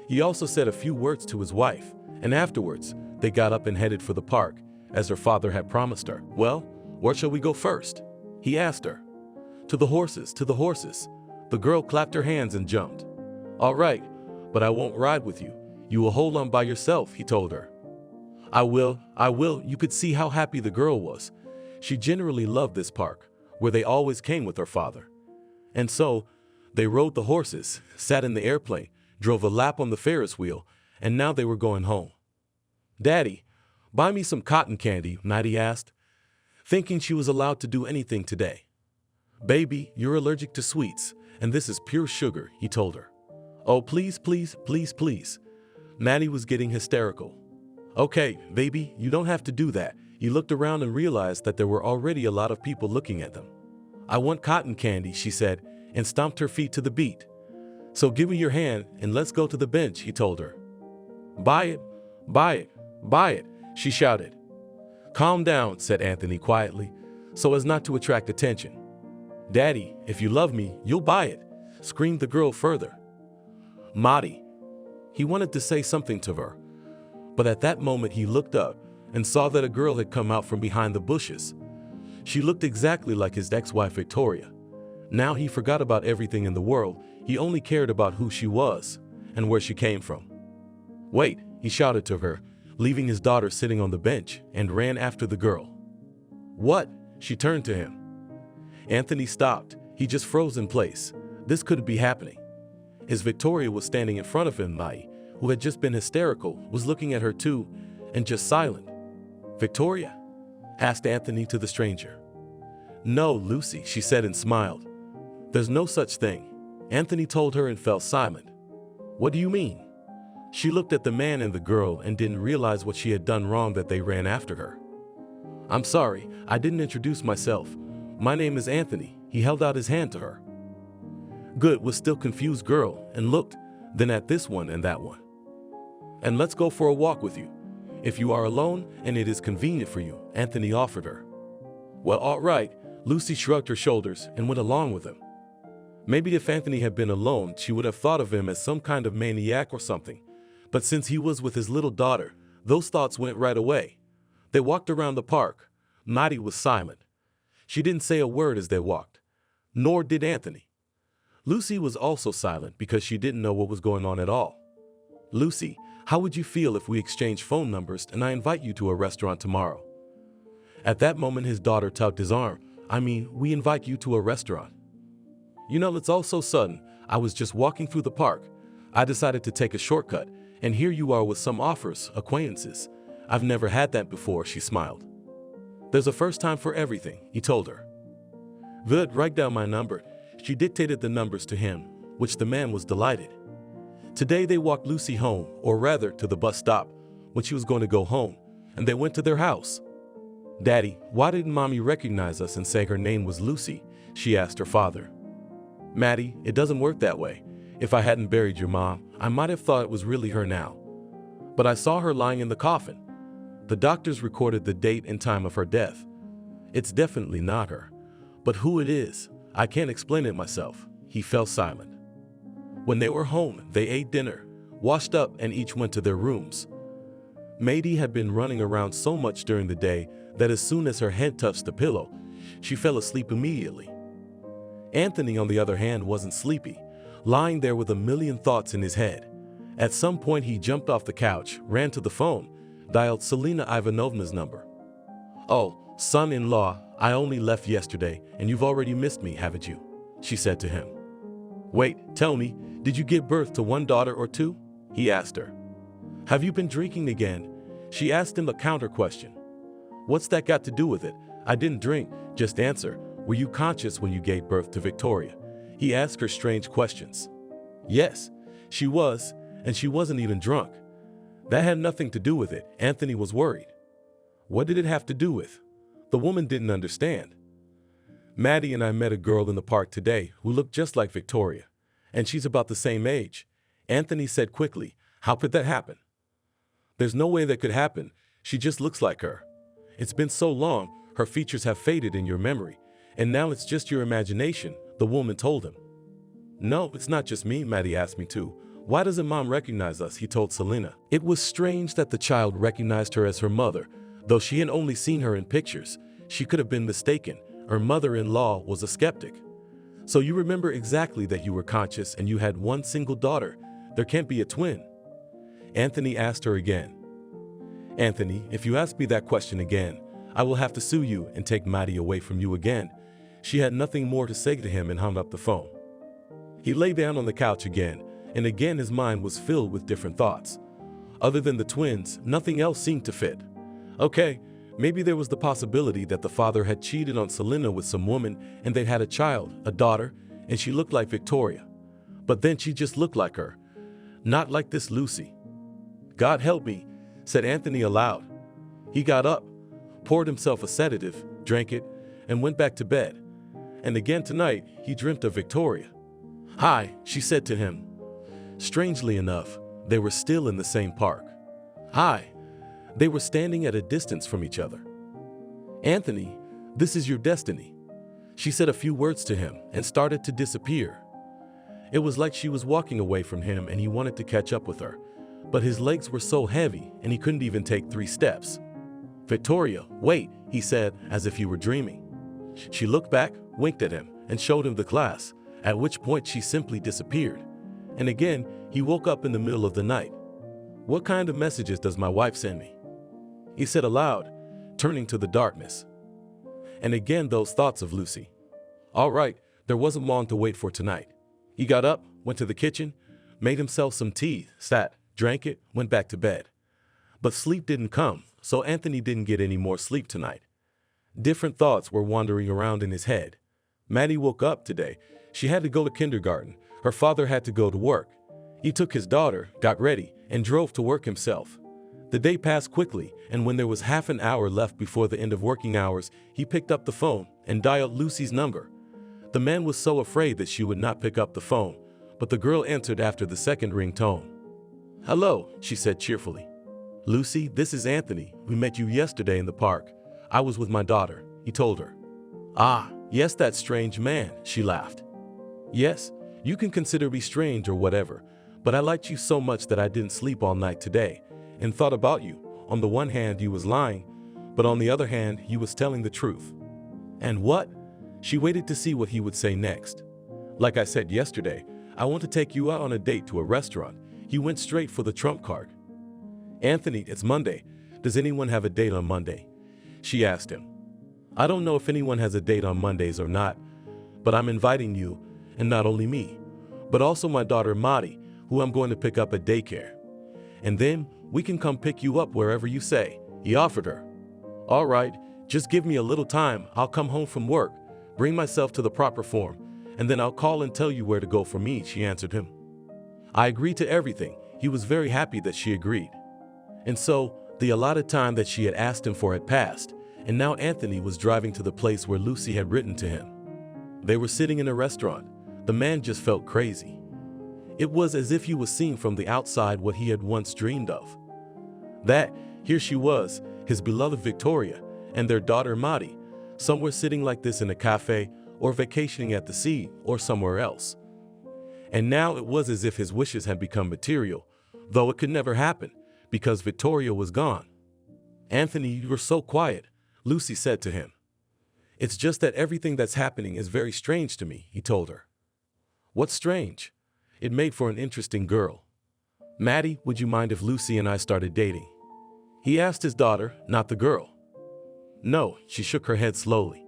[SPEAKER 2] He also said a few words to his wife, and afterwards, they got up and headed for the park, as her father had promised her. "Well, where shall we go first?" he asked her. "To the horses, to the horses." The girl clapped her hands and jumped. "All right, but I won't ride with you. You will hold on by yourself," he told her. I will. You could see how happy the girl was. She generally loved this park, where they always came with her father. And so, they rode the horses, sat in the airplane, drove a lap on the Ferris wheel, and now they were going home. "Daddy, buy me some cotton candy," Maddie asked, thinking she was allowed to do anything today. "Baby, you're allergic to sweets, and this is pure sugar," he told her. "Oh, please, please, please, please." Maddie was getting hysterical. "Okay, baby, you don't have to do that." He looked around and realized that there were already a lot of people looking at them. "I want cotton candy," she said, and stomped her feet to the beat. "So give me your hand and let's go to the bench," he told her. "Buy it, buy it, buy it," she shouted. "Calm down," said Anthony quietly, so as not to attract attention. "Daddy, if you love me, you'll buy it," screamed the girl further. "Maddie." He wanted to say something to her, but at that moment he looked up and saw that a girl had come out from behind the bushes. She looked exactly like his ex-wife Victoria. Now he forgot about everything in the world. He only cared about who she was and where she came from. "Wait," he shouted to her, leaving his daughter sitting on the bench, and ran after the girl. "What?" She turned to him. Anthony stopped. He just froze in place. This couldn't be happening. His Victoria was standing in front of him. Mai, who had just been hysterical, was looking at her too, and just silent. "Victoria?" asked Anthony to the stranger. "No, Lucy," she said and smiled. "There's no such thing," Anthony told her and fell silent. "What do you mean?" She looked at the man and the girl and didn't realize what she had done wrong that they ran after her. "I'm sorry, I didn't introduce myself. My name is Anthony." He held out his hand to her. Good was still confused girl and looked, then at this one and that one. "And let's go for a walk with you, if you are alone and it is convenient for you," Anthony offered her. "Well, all right," Lucy shrugged her shoulders and went along with him. Maybe if Anthony had been alone, she would have thought of him as some kind of maniac or something. But since he was with his little daughter, those thoughts went right away. They walked around the park. Maddie was silent. She didn't say a word as they walked. Nor did Anthony. Lucy was also silent because she didn't know what was going on at all. "Lucy, how would you feel if we exchanged phone numbers and I invite you to a restaurant tomorrow?" At that moment, his daughter tugged his arm. We invite you to a restaurant." "You know, it's all so sudden. I was just walking through the park. I decided to take a shortcut, and here you are with some offers, acquaintances. I've never had that before," she smiled. "There's a first time for everything," he told her. "Good, write down my number." She dictated the numbers to him, which the man was delighted. Today they walked Lucy home, or rather to the bus stop, when she was going to go home, and they went to their house. "Daddy, why didn't Mommy recognize us and say her name was Lucy?" she asked her father. "Maddie, it doesn't work that way. If I hadn't buried your mom, I might have thought it was really her now. But I saw her lying in the coffin. The doctors recorded the date and time of her death. It's definitely not her. But who it is, I can't explain it myself." He fell silent. When they were home, they ate dinner, washed up, and each went to their rooms. Maddie had been running around so much during the day that as soon as her head touched the pillow, she fell asleep immediately. Anthony, on the other hand, wasn't sleepy, lying there with a million thoughts in his head. At some point, he jumped off the couch, ran to the phone, dialed Selena Ivanovna's number. "Oh, son-in-law, I only left yesterday, and you've already missed me, haven't you?" she said to him. "Wait, tell me, did you give birth to one daughter or two?" he asked her. "Have you been drinking again?" she asked him a counter question. "What's that got to do with it? I didn't drink, just answer. Were you conscious when you gave birth to Victoria?" He asked her strange questions. Yes, she was, and she wasn't even drunk. That had nothing to do with it. Anthony was worried. What did it have to do with? The woman didn't understand. "Maddie and I met a girl in the park today who looked just like Victoria, and she's about the same age," Anthony said quickly. "How could that happen?" "There's no way that could happen. She just looks like her. It's been so long, her features have faded in your memory, and now it's just your imagination," the woman told him. "No, it's not just me," Maddie asked me too. "Why doesn't Mom recognize us?" he told Selena. It was strange that the child recognized her as her mother. Though she had only seen her in pictures, she could have been mistaken. Her mother-in-law was a skeptic. "So you remember exactly that you were conscious and you had one single daughter. There can't be a twin?" Anthony asked her again. "Anthony, if you ask me that question again, I will have to sue you and take Maddie away from you again." She had nothing more to say to him and hung up the phone. He lay down on the couch again, and again his mind was filled with different thoughts. Other than the twins, nothing else seemed to fit. Okay, maybe there was the possibility that the father had cheated on Selena with some woman and they'd had a child, a daughter, and she looked like Victoria. But then she just looked like her. Not like this Lucy. "God help me," said Anthony aloud. He got up, poured himself a sedative, drank it, and went back to bed. And again tonight, he dreamt of Victoria. "Hi," she said to him. Strangely enough, they were still in the same park. "Hi." They were standing at a distance from each other. "Anthony, this is your destiny." She said a few words to him and started to disappear. It was like she was walking away from him and he wanted to catch up with her, but his legs were so heavy and he couldn't even take 3 steps. "Victoria, wait," he said, as if he were dreaming. She looked back, winked at him, and showed him the glass, at which point she simply disappeared. And again, he woke up in the middle of the night. "What kind of messages does my wife send me?" he said aloud, turning to the darkness. and again those thoughts of Lucy. All right, there wasn't long to wait for tonight. He got up, went to the kitchen, made himself some tea, sat, drank it, went back to bed. But sleep didn't come, so Anthony didn't get any more sleep tonight. Different thoughts were wandering around in his head. Maddie woke up today. She had to go to kindergarten. Her father had to go to work. He took his daughter, got ready, and drove to work himself. The day passed quickly, and when there was half an hour left before the end of working hours, he picked up the phone and dialed Lucy's number. The man was so afraid that she would not pick up the phone, but the girl answered after the second ringtone. "Hello," she said cheerfully. "Lucy, this is Anthony. We met you yesterday in the park. I was with my daughter," he told her. "Ah, yes, that strange man," she laughed. "Yes, you can consider me strange or whatever, but I liked you so much that I didn't sleep all night today and thought about you. On the one hand, you was lying, but on the other hand, you was telling the truth." "And what?" She waited to see what he would say next. "Like I said yesterday, I want to take you out on a date to a restaurant." He went straight for the trump card. "Anthony, it's Monday. Does anyone have a date on Monday?" she asked him. "I don't know if anyone has a date on Mondays or not, but I'm inviting you, and not only me, but also my daughter Maddie, who I'm going to pick up at daycare. And then we can come pick you up wherever you say," he offered her. "All right, just give me a little time. I'll come home from work, bring myself to the proper form, and then I'll call and tell you where to go for me," she answered him. I agreed to everything. He was very happy that she agreed. And so, the allotted time that she had asked him for had passed, and now Anthony was driving to the place where Lucy had written to him. They were sitting in a restaurant. The man just felt crazy. It was as if he was seeing from the outside what he had once dreamed of. That, here she was, his beloved Victoria, and their daughter Maddie, somewhere sitting like this in a cafe, or vacationing at the sea, or somewhere else. And now it was as if his wishes had become material, though it could never happen, because Victoria was gone. "Anthony, you were so quiet," Lucy said to him. "It's just that everything that's happening is very strange to me," he told her. "What's strange?" It made for an interesting girl. "Maddie, would you mind if Lucy and I started dating?" He asked his daughter, not the girl. "No," she shook her head slowly.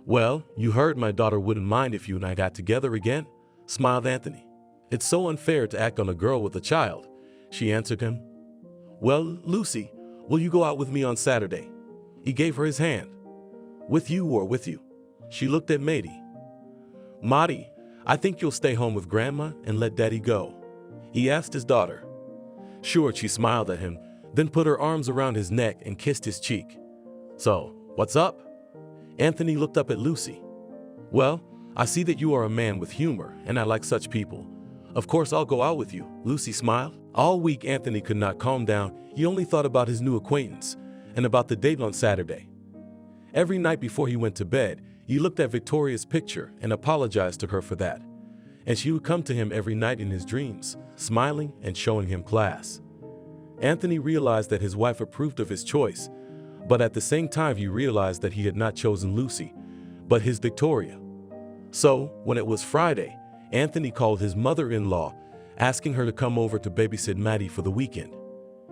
[SPEAKER 2] "Well, you heard my daughter wouldn't mind if you and I got together again," smiled Anthony. "It's so unfair to act on a girl with a child," she answered him. "Well, Lucy, will you go out with me on Saturday?" He gave her his hand. "With you or with you?" She looked at Maddie. "Maddie, I think you'll stay home with Grandma and let Daddy go," he asked his daughter. "Sure," she smiled at him, then put her arms around his neck and kissed his cheek. "So, what's up?" Anthony looked up at Lucy. "Well, I see that you are a man with humor, and I like such people. Of course I'll go out with you," Lucy smiled. All week Anthony could not calm down. He only thought about his new acquaintance and about the date on Saturday. Every night before he went to bed, he looked at Victoria's picture and apologized to her for that. And she would come to him every night in his dreams, smiling and showing him class. Anthony realized that his wife approved of his choice, but at the same time he realized that he had not chosen Lucy, but his Victoria. So, when it was Friday, Anthony called his mother-in-law, asking her to come over to babysit Maddie for the weekend.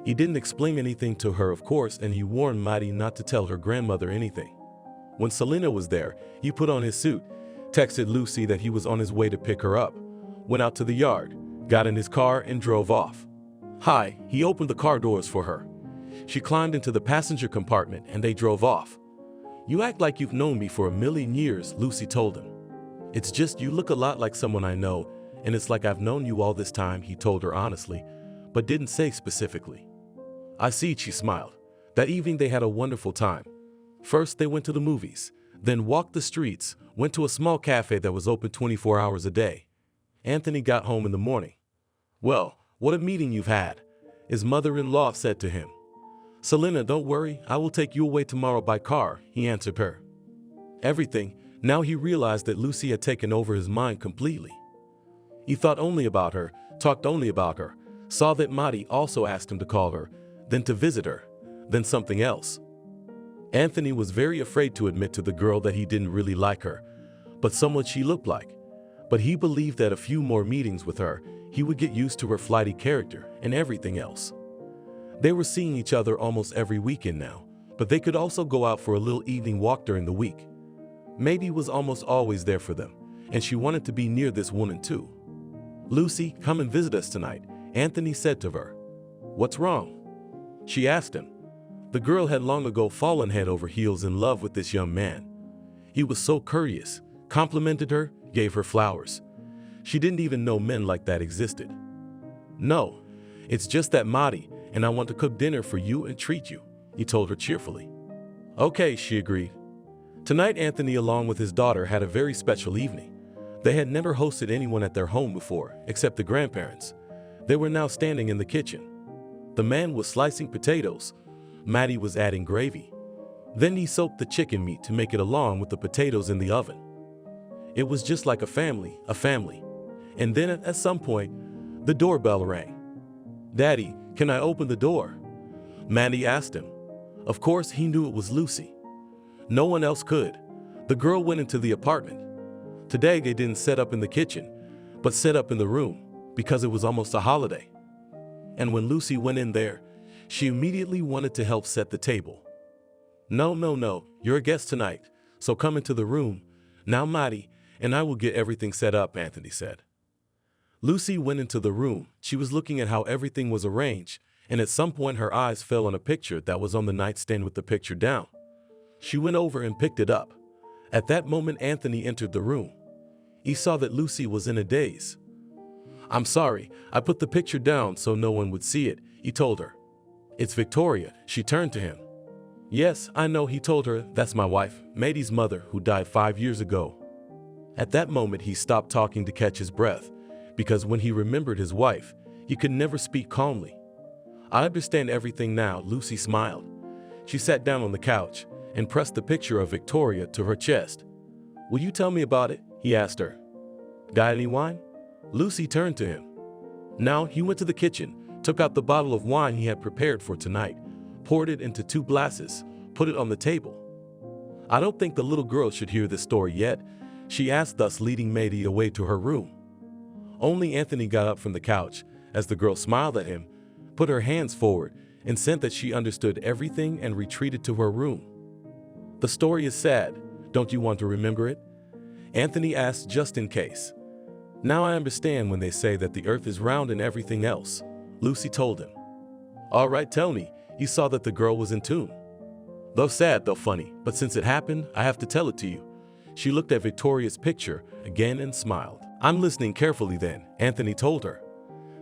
[SPEAKER 2] He didn't explain anything to her, of course, and he warned Maddie not to tell her grandmother anything. When Selena was there, he put on his suit, texted Lucy that he was on his way to pick her up, went out to the yard, got in his car, and drove off. He opened the car doors for her. She climbed into the passenger compartment and they drove off. "You act like you've known me for a million years," Lucy told him. "It's just you look a lot like someone I know, and it's like I've known you all this time," he told her honestly, but didn't say specifically. "I see," she smiled. That evening they had a wonderful time. First they went to the movies, then walked the streets, went to a small cafe that was open 24 hours a day. Anthony got home in the morning. "Well, what a meeting you've had," his mother-in-law said to him. "Selena, don't worry, I will take you away tomorrow by car," he answered her. Everything, now he realized that Lucy had taken over his mind completely. He thought only about her, talked only about her, saw that Maddie also asked him to call her, then to visit her, then something else. Anthony was very afraid to admit to the girl that he didn't really like her, but someone she looked like. But he believed that a few more meetings with her, he would get used to her flighty character and everything else. They were seeing each other almost every weekend now, but they could also go out for a little evening walk during the week. Maddie was almost always there for them, and she wanted to be near this woman too. "Lucy, come and visit us tonight," Anthony said to her. "What's wrong?" she asked him. The girl had long ago fallen head over heels in love with this young man. He was so courteous, complimented her, gave her flowers. She didn't even know men like that existed. "No, it's just that Maddie and I want to cook dinner for you and treat you," he told her cheerfully. "Okay," she agreed. Tonight, Anthony, along with his daughter, had a very special evening. They had never hosted anyone at their home before, except the grandparents. They were now standing in the kitchen. The man was slicing potatoes. Maddie was adding gravy. Then he soaked the chicken meat to make it along with the potatoes in the oven. It was just like a family. And then at some point, the doorbell rang. "Daddy, can I open the door?" Maddie asked him. Of course, he knew it was Lucy. No one else could. The girl went into the apartment. Today, they didn't set up in the kitchen, but set up in the room, because it was almost a holiday. And when Lucy went in there, she immediately wanted to help set the table. No, you're a guest tonight, so come into the room. Now, Maddie, and I will get everything set up," Anthony said. Lucy went into the room. She was looking at how everything was arranged, and at some point her eyes fell on a picture that was on the nightstand with the picture down. She went over and picked it up. At that moment, Anthony entered the room. He saw that Lucy was in a daze. "I'm sorry, I put the picture down so no one would see it," he told her. "It's Victoria." She turned to him. "Yes, I know," he told her. "That's my wife, Maddie's mother, who died 5 years ago." At that moment, he stopped talking to catch his breath, because when he remembered his wife, he could never speak calmly. "I understand everything now," Lucy smiled. She sat down on the couch and pressed the picture of Victoria to her chest. "Will you tell me about it?" he asked her. "Got any wine?" Lucy turned to him. Now he went to the kitchen, took out the bottle of wine he had prepared for tonight, poured it into 2 glasses, put it on the table. "I don't think the little girl should hear this story yet," she asked, thus leading Maddie away to her room. Only Anthony got up from the couch as the girl smiled at him, put her hands forward, and said that she understood everything and retreated to her room. "The story is sad. Don't you want to remember it?" Anthony asked, just in case. "Now I understand when they say that the earth is round and everything else," Lucy told him. "All right, tell me." He saw that the girl was in tune. "Though sad, though funny, but since it happened, I have to tell it to you." She looked at Victoria's picture again and smiled. "I'm listening carefully then," Anthony told her.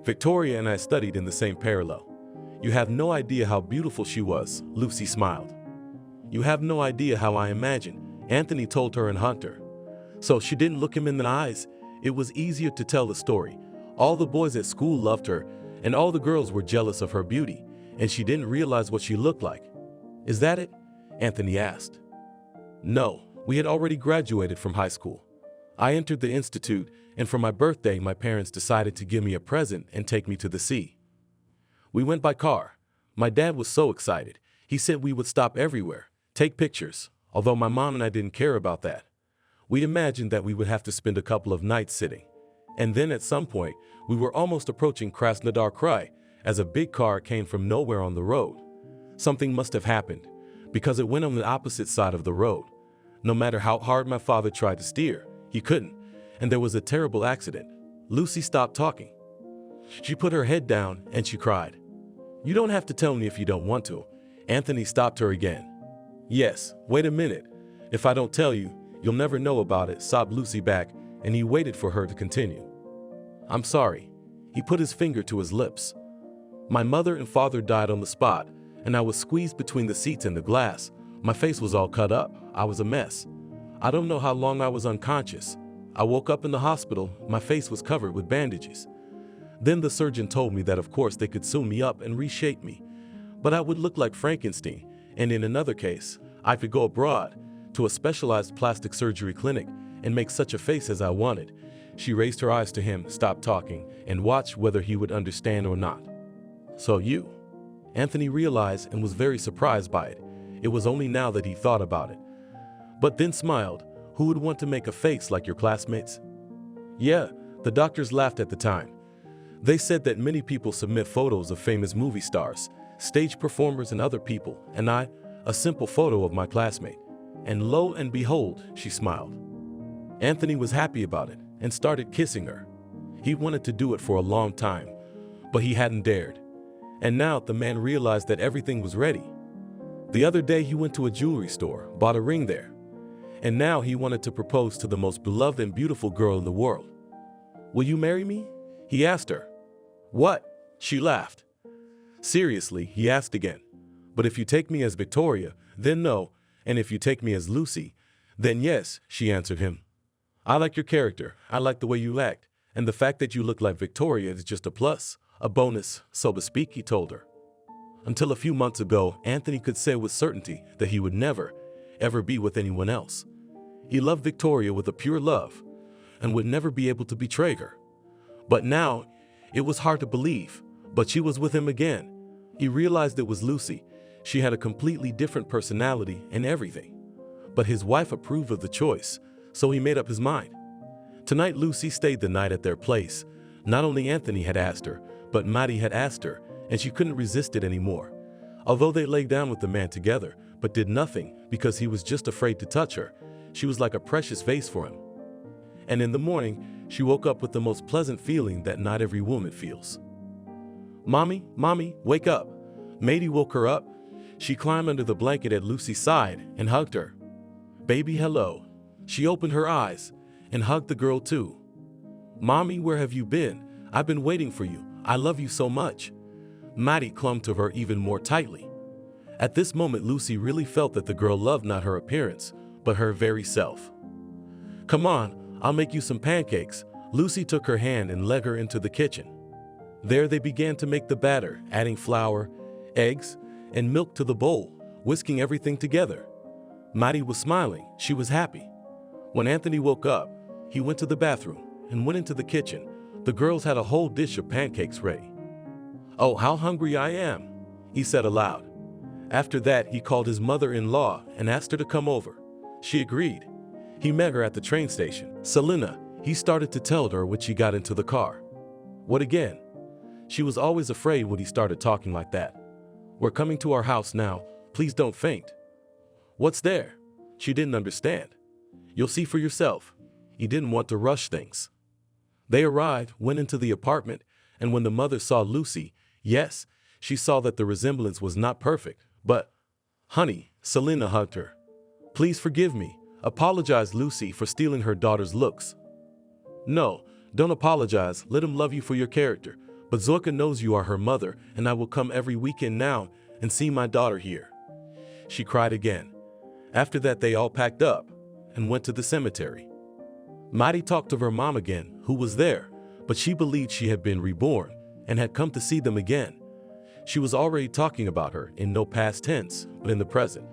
[SPEAKER 2] "Victoria and I studied in the same parallel. You have no idea how beautiful she was," Lucy smiled. "You have no idea how I imagine," Anthony told her and hugged her. So she didn't look him in the eyes. It was easier to tell the story. All the boys at school loved her, and all the girls were jealous of her beauty, and she didn't realize what she looked like. "Is that it?" Anthony asked. "No, we had already graduated from high school. I entered the institute, and for my birthday, my parents decided to give me a present and take me to the sea. We went by car. My dad was so excited. He said we would stop everywhere, take pictures, although my mom and I didn't care about that. We imagined that we would have to spend a couple of nights sitting. And then at some point, we were almost approaching Krasnodar Krai as a big car came from nowhere on the road. Something must have happened, because it went on the opposite side of the road. No matter how hard my father tried to steer, he couldn't, and there was a terrible accident." Lucy stopped talking. She put her head down and she cried. "You don't have to tell me if you don't want to." Anthony stopped her again. "Yes, wait a minute. If I don't tell you, you'll never know about it," sobbed Lucy back, and he waited for her to continue. "I'm sorry." He put his finger to his lips. "My mother and father died on the spot, and I was squeezed between the seats and the glass. My face was all cut up. I was a mess. I don't know how long I was unconscious. I woke up in the hospital. My face was covered with bandages. Then the surgeon told me that of course they could sew me up and reshape me, but I would look like Frankenstein, and in another case, I could go abroad to a specialized plastic surgery clinic and make such a face as I wanted." She raised her eyes to him, stopped talking, and watched whether he would understand or not. "So you?" Anthony realized and was very surprised by it. It was only now that he thought about it. But then smiled. "Who would want to make a face like your classmates?" "Yeah," the doctors laughed at the time. They said that many people submit photos of famous movie stars, stage performers, and other people, and I a simple photo of my classmate. And lo and behold, she smiled. Anthony was happy about it and started kissing her. He wanted to do it for a long time, but he hadn't dared. And now the man realized that everything was ready. The other day he went to a jewelry store, bought a ring there. And now he wanted to propose to the most beloved and beautiful girl in the world. "Will you marry me?" he asked her. "What?" She laughed. "Seriously," he asked again. "But if you take me as Victoria, then no, and if you take me as Lucy, then yes," she answered him. "I like your character, I like the way you act, and the fact that you look like Victoria is just a plus, a bonus, so to speak," he told her. Until a few months ago, Anthony could say with certainty that he would never, ever be with anyone else. He loved Victoria with a pure love and would never be able to betray her. But now, it was hard to believe, but she was with him again. He realized it was Lucy. She had a completely different personality and everything. But his wife approved of the choice, so he made up his mind. Tonight, Lucy stayed the night at their place. Not only Anthony had asked her, but Maddie had asked her, and she couldn't resist it anymore. Although they lay down with the man together, but did nothing because he was just afraid to touch her, she was like a precious vase for him. And in the morning, she woke up with the most pleasant feeling that not every woman feels. "Mommy, Mommy, wake up." Maddie woke her up. She climbed under the blanket at Lucy's side and hugged her. "Baby, hello." She opened her eyes and hugged the girl too. "Mommy, where have you been? I've been waiting for you. I love you so much." Maddie clung to her even more tightly. At this moment, Lucy really felt that the girl loved not her appearance, but her very self. "Come on, I'll make you some pancakes." Lucy took her hand and led her into the kitchen. There they began to make the batter, adding flour, eggs, and milk to the bowl, whisking everything together. Maddie was smiling. She was happy. When Anthony woke up, he went to the bathroom and went into the kitchen. The girls had a whole dish of pancakes ready. "Oh, how hungry I am," he said aloud. After that, he called his mother-in-law and asked her to come over. She agreed. He met her at the train station. "Selena," he started to tell her when she got into the car. "What again?" She was always afraid when he started talking like that. "We're coming to our house now. Please don't faint." "What's there?" She didn't understand. "You'll see for yourself." He didn't want to rush things. They arrived, went into the apartment, and when the mother saw Lucy, yes, she saw that the resemblance was not perfect, but, "Honey," Selena hugged her. "Please forgive me," apologized Lucy for stealing her daughter's looks. "No, don't apologize. Let him love you for your character. But Zorka knows you are her mother, and I will come every weekend now and see my daughter here." She cried again. After that, they all packed up and went to the cemetery. Maddie talked to her mom again, who was there, but she believed she had been reborn and had come to see them again. She was already talking about her in no past tense, but in the present.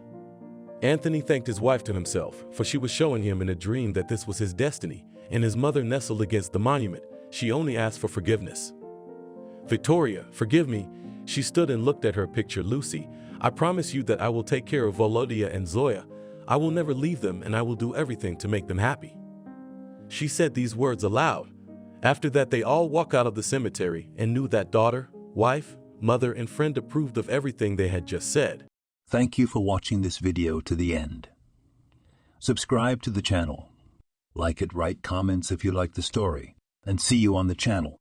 [SPEAKER 2] Anthony thanked his wife to himself, for she was showing him in a dream that this was his destiny, and his mother nestled against the monument. She only asked for forgiveness. "Victoria, forgive me." She stood and looked at her picture. "Lucy, I promise you that I will take care of Volodya and Zoya. I will never leave them, and I will do everything to make them happy." She said these words aloud. After that, they all walked out of the cemetery and knew that daughter, wife, mother, and friend approved of everything they had just said.
[SPEAKER 1] Thank you for watching this video to the end. Subscribe to the channel. Like it, write comments if you like the story, and see you on the channel.